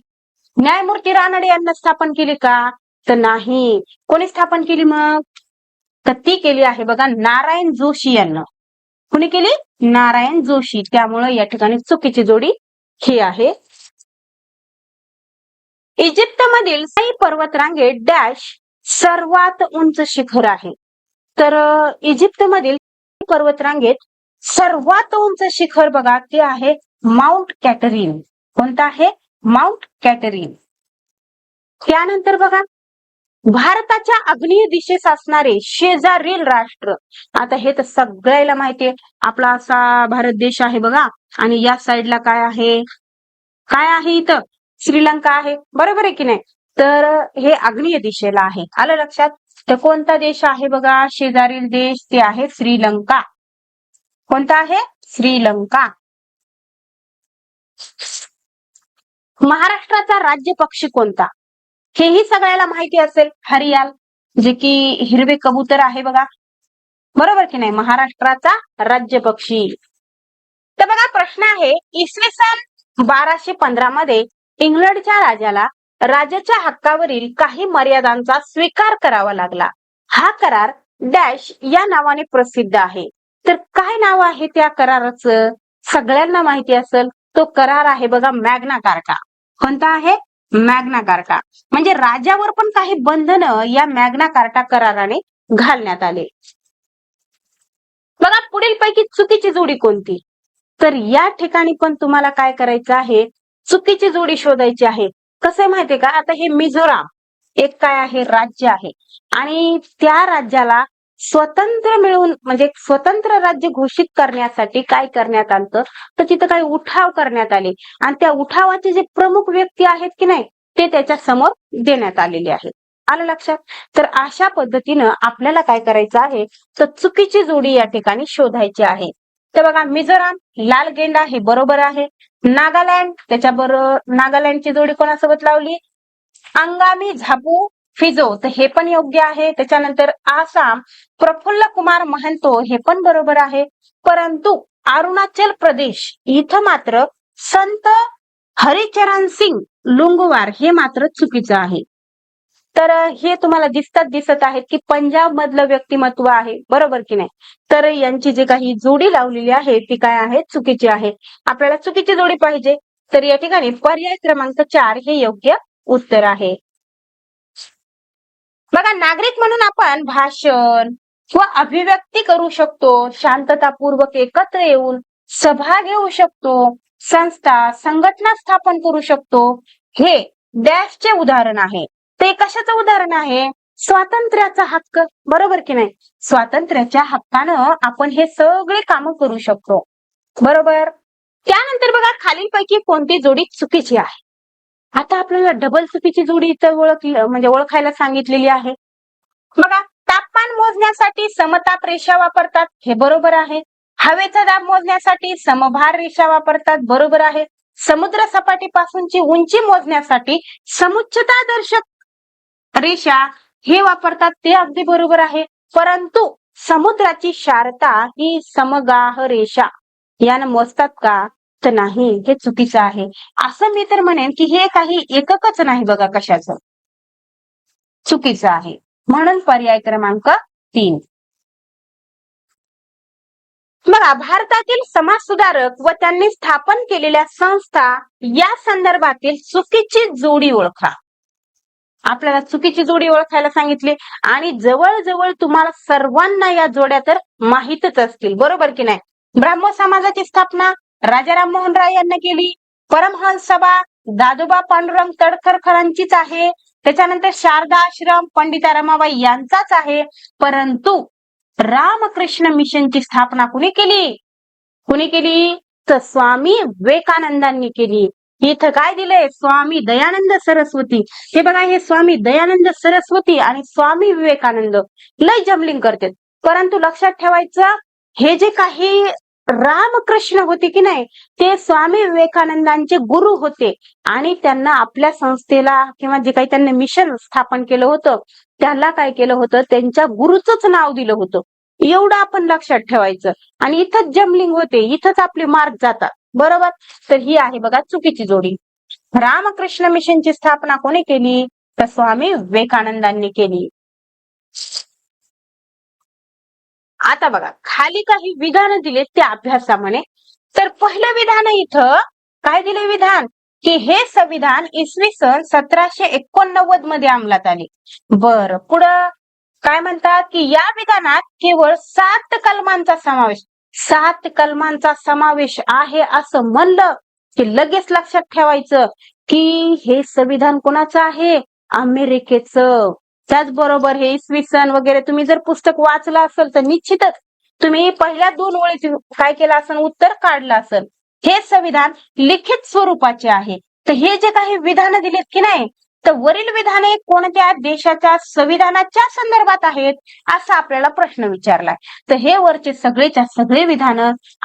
न्यायमूर्ती रानडे यांना स्थापन केली का? तर नाही. कोणी स्थापन केली मग? तर ती केली आहे बघा नारायण जोशी यांना. कोणी केली? नारायण जोशी. त्यामुळे या ठिकाणी चुकीची जोडी ही आहे. इजिप्तमधील साई पर्वतरांगेत डॅश सर्वात उंच शिखर आहे. तर इजिप्तमधील पर्वतरांगेत सर्वात उंच शिखर बघा ते आहे माउंट कॅटरीन. कोणतं आहे? माउंट कॅटरीन. त्यानंतर बघा भारताच्या आग्नेय दिशेस असणारे शेजारील राष्ट्र. आता हे तर सगळ्याला माहितीये, आपला असा भारत देश आहे बघा, आणि या साईडला काय आहे? काय आहे इथं? श्रीलंका आहे, बरोबर आहे की नाही? तर हे आग्नेय दिशेला आहे. आलं लक्षात? तर कोणता देश आहे बघा शेजारील देश? ते आहे श्रीलंका. कोणता आहे? श्रीलंका. महाराष्ट्राचा राज्य पक्षी कोणता? हेही सगळ्याला माहिती असेल, हरियाल, जे की हिरवे कबूतर आहे बघा, बरोबर की नाही? महाराष्ट्राचा राज्य पक्षी. तर बघा प्रश्न आहे, इसवी सन 1215 मध्ये इंग्लंडच्या राजाला राजाच्या हक्कावरील काही मर्यादांचा स्वीकार करावा लागला. हा करार डॅश या नावाने प्रसिद्ध आहे. तर काय नाव आहे त्या कराराचं? सगळ्यांना माहिती असेल, तो करार आहे बघा मॅग्ना कार्टा. कोणता आहे? Magna carta. म्हणजे राजावर पण काही बंधन या मॅग्ना कार्टा कराराने घालण्यात आले. बघा पुढील पैकी चुकीची जोडी कोणती? तर या ठिकाणी पण तुम्हाला काय करायचं आहे? चुकीची जोडी शोधायची आहे. कसं आहे माहितीये का? आता हे मिझोराम एक काय आहे? राज्य आहे, आणि त्या राज्याला स्वतंत्र मिळून म्हणजे स्वतंत्र राज्य घोषित करण्यासाठी काय करण्यात आलं? तर तिथं काही उठाव करण्यात आले, आणि त्या उठावाचे जे प्रमुख व्यक्ती आहेत की नाही ते त्याच्या समोर देण्यात आलेले आहेत. आलं लक्षात? तर अशा पद्धतीनं आपल्याला काय करायचं आहे? तर चुकीची जोडी या ठिकाणी शोधायची आहे. तर बघा मिझोराम लाल गेंडा हे बरोबर आहे. नागालँड, त्याच्याबरोबर नागालँडची जोडी कोणासोबत लावली? अंगामी झापू फिजो, तर हे पण योग्य आहे. त्याच्यानंतर आसाम प्रफुल्ल कुमार महंतो, हे पण बरोबर आहे. परंतु अरुणाचल प्रदेश इथं मात्र संत हरिचरण सिंग लुंगवार हे मात्र चुकीचं आहे. तर हे तुम्हाला दिसत आहेत की पंजाब मधलं व्यक्तिमत्व आहे, बरोबर की नाही? तर यांची जी काही जोडी लावलेली आहे ती काय आहे? चुकीची आहे. आपल्याला चुकीची जोडी पाहिजे, तर या ठिकाणी पर्याय क्रमांक 4 हे योग्य उत्तर आहे. बघा नागरिक म्हणून आपण भाषण किंवा अभिव्यक्ती करू शकतो, शांततापूर्वक एकत्र येऊन सभा घेऊ शकतो, संस्था संघटना स्थापन करू शकतो. हे डॅशचे उदाहरण आहे. ते कशाचं उदाहरण आहे? स्वातंत्र्याचा हक्क, बरोबर की नाही? स्वातंत्र्याच्या हक्कानं आपण हे सगळे कामं करू शकतो, बरोबर. त्यानंतर बघा खालीलपैकी कोणती जोडी चुकीची आहे? आता आपल्याला डबल चुकीची जोडी इथं ओळखायला सांगितलेली आहे. बघा तापमान मोजण्यासाठी समताप रेषा वापरतात, हे बरोबर आहे. हवेचा दाब मोजण्यासाठी समभार रेषा वापरतात, बरोबर आहे. समुद्र सपाटीपासूनची उंची मोजण्यासाठी समुच्चता दर्शक रेषा हे वापरतात, ते अगदी बरोबर आहे. परंतु समुद्राची क्षारता ही समगाह रेषा यानं मोजतात का? तर नाही, हे चुकीचं आहे. असं मी तर म्हणेन की हे काही एककच नाही बघा कशाचं. चुकीचं आहे. म्हणून पर्याय क्रमांक 3. बघा भारतातील समाज सुधारक व त्यांनी स्थापन केलेल्या संस्था या संदर्भातील चुकीची जोडी ओळखा. आपल्याला चुकीची जोडी ओळखायला सांगितली, आणि जवळजवळ तुम्हाला सर्वांना या जोड्या तर माहीतच असतील, बरोबर की नाही? ब्राह्मो समाजाची स्थापना राजा राममोहन राय यांनी केली. परमहंस सभा दादोबा पांडुरंग तडखरकरांचीच आहे. त्याच्यानंतर शारदा आश्रम पंडिता रमाबाई यांचाच आहे. परंतु रामकृष्ण मिशनची स्थापना कुणी केली? कुणी केली? तर स्वामी विवेकानंदांनी केली. इथं काय दिलंय? स्वामी दयानंद सरस्वती. हे बघा, हे स्वामी दयानंद सरस्वती आणि स्वामी विवेकानंद लय जमलिंग करतात. परंतु लक्षात ठेवायचं, हे जे काही रामकृष्ण होते की नाही ते स्वामी विवेकानंदांचे गुरु होते, आणि त्यांना आपल्या संस्थेला किंवा जे काही त्यांनी मिशन स्थापन केलं होतं त्याला काय केलं होतं, त्यांच्या गुरुचंच नाव दिलं होतं. एवढं आपण लक्षात ठेवायचं. आणि इथंच जमलिंग होते, इथंच आपले मार्क जातात. बरोबर. तर ही आहे बघा चुकीची जोडी. रामकृष्ण मिशनची स्थापना कोणी केली? तर स्वामी विवेकानंदांनी केली. आता बघा खाली काही विधान दिले त्या अभ्यासामध्ये. तर पहिलं विधान इथं काय दिले विधान, की हे संविधान इसवी सन 1789 मध्ये अंमलात आले. बर, पुढं काय म्हणतात, की या विधानात केवळ 7 कलमांचा समावेश, 7 कलमांचा समावेश आहे असं म्हणलं की लगेच लक्षात ठेवायचं की हे संविधान कोणाचं आहे? अमेरिकेचं. त्याचबरोबर हे इसवी सन वगैरे तुम्ही जर पुस्तक वाचलं असेल तर निश्चितच तुम्ही पहिल्या 2 ओळीत काय केलं असेल, उत्तर काढलं असेल. हे संविधान लिखित स्वरूपाचे आहे. तर हे जे काही विधान दिलेत की नाही, तर वरील विधाने कोणत्या देशाच्या संविधानाच्या संदर्भात आहेत असा आपल्याला प्रश्न विचारलाय. तर हे वरचे सगळेच्या सगळे विधान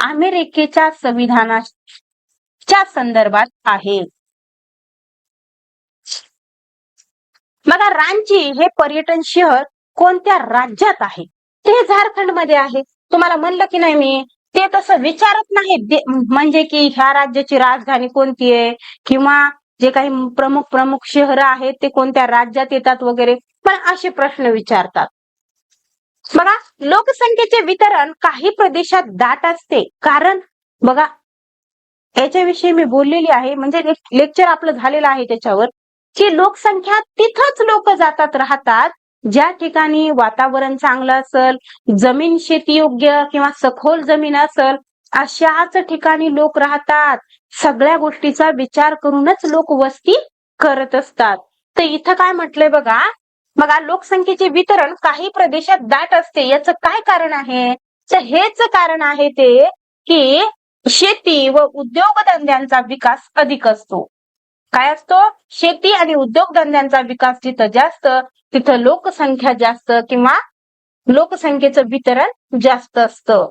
अमेरिकेच्या संविधानाच्या संदर्भात आहेत. बघा रांची हे पर्यटन शहर कोणत्या राज्यात आहे? ते झारखंड मध्ये आहे. तुम्हाला म्हणलं की नाही मी, ते तसं विचारत नाही म्हणजे की ह्या राज्याची राजधानी कोणती आहे किंवा जे काही प्रमुख शहर आहेत ते कोणत्या राज्यात येतात वगैरे, पण असे प्रश्न विचारतात. बघा लोकसंख्येचे वितरण काही प्रदेशात दाट असते, कारण बघा याच्याविषयी मी बोललेली आहे, म्हणजे लेक्चर आपलं झालेलं आहे त्याच्यावर, की लोकसंख्या तिथंच लोक जातात राहतात ज्या ठिकाणी वातावरण चांगलं असेल, जमीन शेतीयोग्य किंवा सखोल जमीन असेल, अशाच ठिकाणी लोक राहतात. सगळ्या गोष्टीचा विचार करूनच लोक वस्ती करत असतात. तर इथं काय म्हटलंय बघा, बघा लोकसंख्येचे वितरण काही प्रदेशात दाट असते. याचं काय कारण आहे? तर हेच कारण आहे ते की शेती व उद्योगधंद्यांचा विकास अधिक असतो. काय असतो? शेती आणि उद्योगधंद्यांचा विकास जिथं जास्त तिथं लोकसंख्या जास्त किंवा लोकसंख्येचं वितरण जास्त असतं.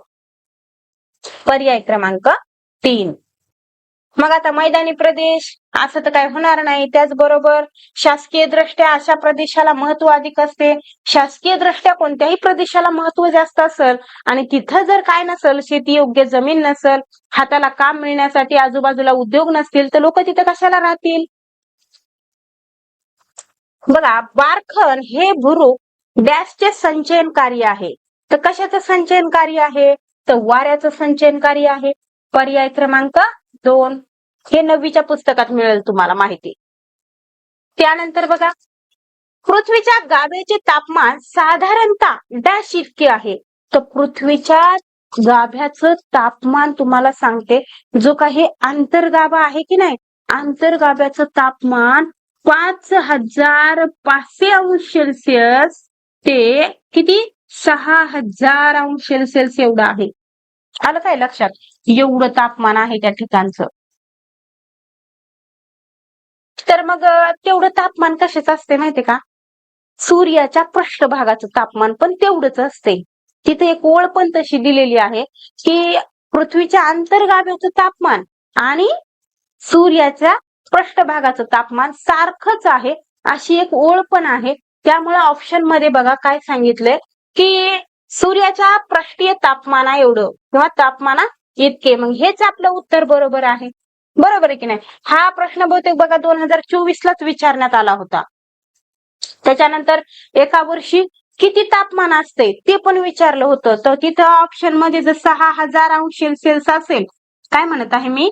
पर्याय क्रमांक 3. मग आता मैदानी प्रदेश असं तर काय होणार नाही. त्याचबरोबर शासकीय दृष्ट्या अशा प्रदेशाला महत्व अधिक असते. शासकीय दृष्ट्या कोणत्याही प्रदेशाला महत्व जास्त असेल आणि तिथं जर काय नसेल, शेती योग्य जमीन नसेल, हाताला काम मिळण्यासाठी आजूबाजूला उद्योग नसतील, तर लोक तिथं कशाला राहतील? बघा बारखन हे भुरुक डॅशचे संचयन कार्य आहे. तर कशाचं संचयन कार्य आहे? तर वाऱ्याचं संचयन कार्य आहे. पर्याय क्रमांक 2. हे 9वीच्या पुस्तकात मिळेल तुम्हाला माहिती. त्यानंतर बघा पृथ्वीच्या गाभ्याचे तापमान साधारणतः डॅश इतके आहे. तर पृथ्वीच्या गाभ्याचं तापमान तुम्हाला सांगते, जो काही अंतर्गाभा आहे की नाही, अंतर्गाभ्याचं तापमान 5500 अंश सेल्सिअस ते किती 6000 अंश सेल्सिअस एवढं आहे. आलं काय लक्षात? एवढं तापमान आहे त्या ठिकाणचं. तर मग तेवढं तापमान कशाचं असते माहितीये का? सूर्याच्या पृष्ठभागाचं तापमान पण तेवढंच असते. तिथे एक ओळ पण तशी दिलेली आहे की पृथ्वीच्या अंतर्गाभ्याचं तापमान आणि सूर्याच्या पृष्ठभागाचं तापमान सारखंच आहे, अशी एक ओळ पण आहे. त्यामुळे ऑप्शन मध्ये बघा काय सांगितलंय की सूर्याच्या पृष्ठीय तापमाना एवढं किंवा तापमाना इतके. मग हेच आपलं उत्तर बरोबर आहे. बरोबर आहे की नाही? हा प्रश्न बहुतेक बघा 2024 लाच विचारण्यात आला होता. त्याच्यानंतर एका वर्षी किती तापमान असते ते पण विचारलं होतं. तर तिथं ऑप्शन मध्ये जर 6000 अंश सेल्सिअस असेल, काय म्हणत आहे मी,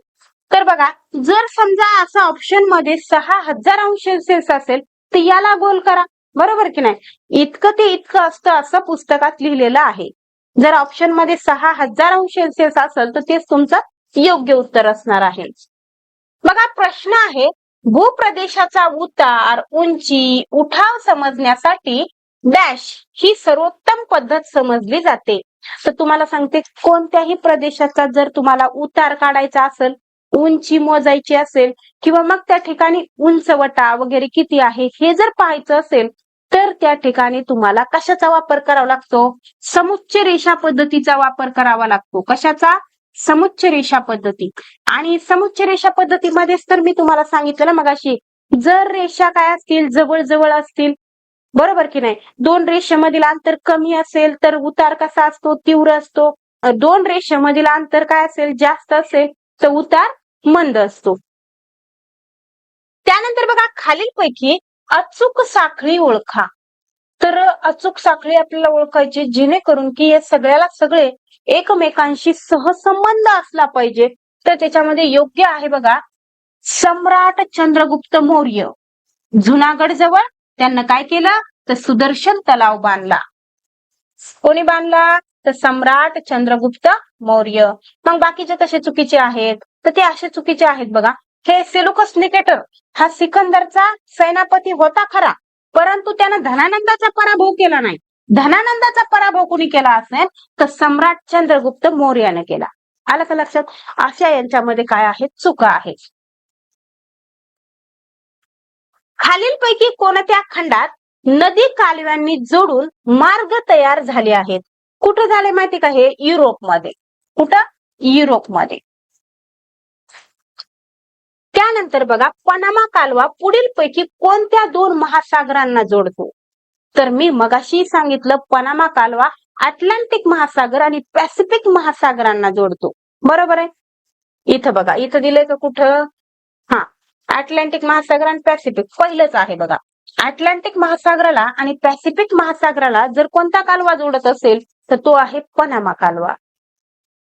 तर बघा जर समजा असं ऑप्शन मध्ये 6000 अंश सेल्सिअस असेल तर याला गोल करा. बरोबर की नाही? इतकं ते इतकं असतं असं पुस्तकात लिहिलेलं आहे. जर ऑप्शन मध्ये 6000 अंश सेल्सिअस असेल तर तेच तुमचं योग्य उत्तर असणार आहे. बघा प्रश्न आहे, भूप्रदेशाचा उतार, उंची, उठाव समजण्यासाठी डॅश ही सर्वोत्तम पद्धत समजली जाते. तर तुम्हाला सांगते, कोणत्याही प्रदेशाचा जर तुम्हाला उतार काढायचा असेल, उंची मोजायची असेल किंवा मग त्या ठिकाणी उंचवटा वगैरे किती आहे हे जर पाहायचं असेल, तर त्या ठिकाणी तुम्हाला कशाचा वापर करावा लागतो? समुच्च रेषा पद्धतीचा वापर करावा लागतो. कशाचा? समुच्च रेषा पद्धती. आणि समुच्च रेषा पद्धतीमध्येच तर मी तुम्हाला सांगितलं ना मगाशी, जर रेषा काय असतील जवळ जवळ असतील बरोबर की नाही? दोन रेषेमधील अंतर कमी असेल तर उतार कसा असतो? तीव्र असतो. दोन रेषेमधील अंतर काय असेल? जास्त असेल तर उतार मंद असतो. त्यानंतर बघा खालीलपैकी अचूक साखळी ओळखा. तर अचूक साखळी आपल्याला ओळखायची जेणेकरून की हे सगळ्याला सगळे एकमेकांशी सहसंबंध असला पाहिजे. तर त्याच्यामध्ये योग्य आहे बघा, सम्राट चंद्रगुप्त मौर्य जुनागड जवळ त्यांना काय केलं? तर सुदर्शन तलाव बांधला. कोणी बांधला? तर सम्राट चंद्रगुप्त मौर्य. मग बाकीचे कसे चुकीचे आहेत? तर ते असे चुकीचे आहेत बघा. हे सेलुकस निकेटर हा सिकंदरचा सेनापती होता खरा, परंतु त्यानं धनानंदाचा पराभव केला नाही. धनानंदाचा पराभव कोणी केला असेल तर सम्राट चंद्रगुप्त मौर्याने केला. आलं का लक्षात? अशा यांच्यामध्ये काय आहेत? चुका आहेत. खालीलपैकी कोणत्या खंडात नदी कालव्यांनी जोडून मार्ग तयार झाले आहेत? कुठे झाले माहिती का हे? युरोपमध्ये. कुठं? युरोपमध्ये. त्यानंतर बघा पनामा कालवा पुढील पैकी कोणत्या दोन महासागरांना जोडतो? तर मी मगाशी सांगितलं पनामा कालवा अटलांटिक महासागर आणि पॅसिफिक महासागरांना जोडतो. बरोबर आहे? इथं बघा, इथं दिलंय का कुठं? हा, अटलांटिक महासागर आणि पॅसिफिक पहिलंच आहे बघा. अटलांटिक महासागराला आणि पॅसिफिक महासागराला जर कोणता कालवा जोडत असेल तर तो आहे पनामा कालवा.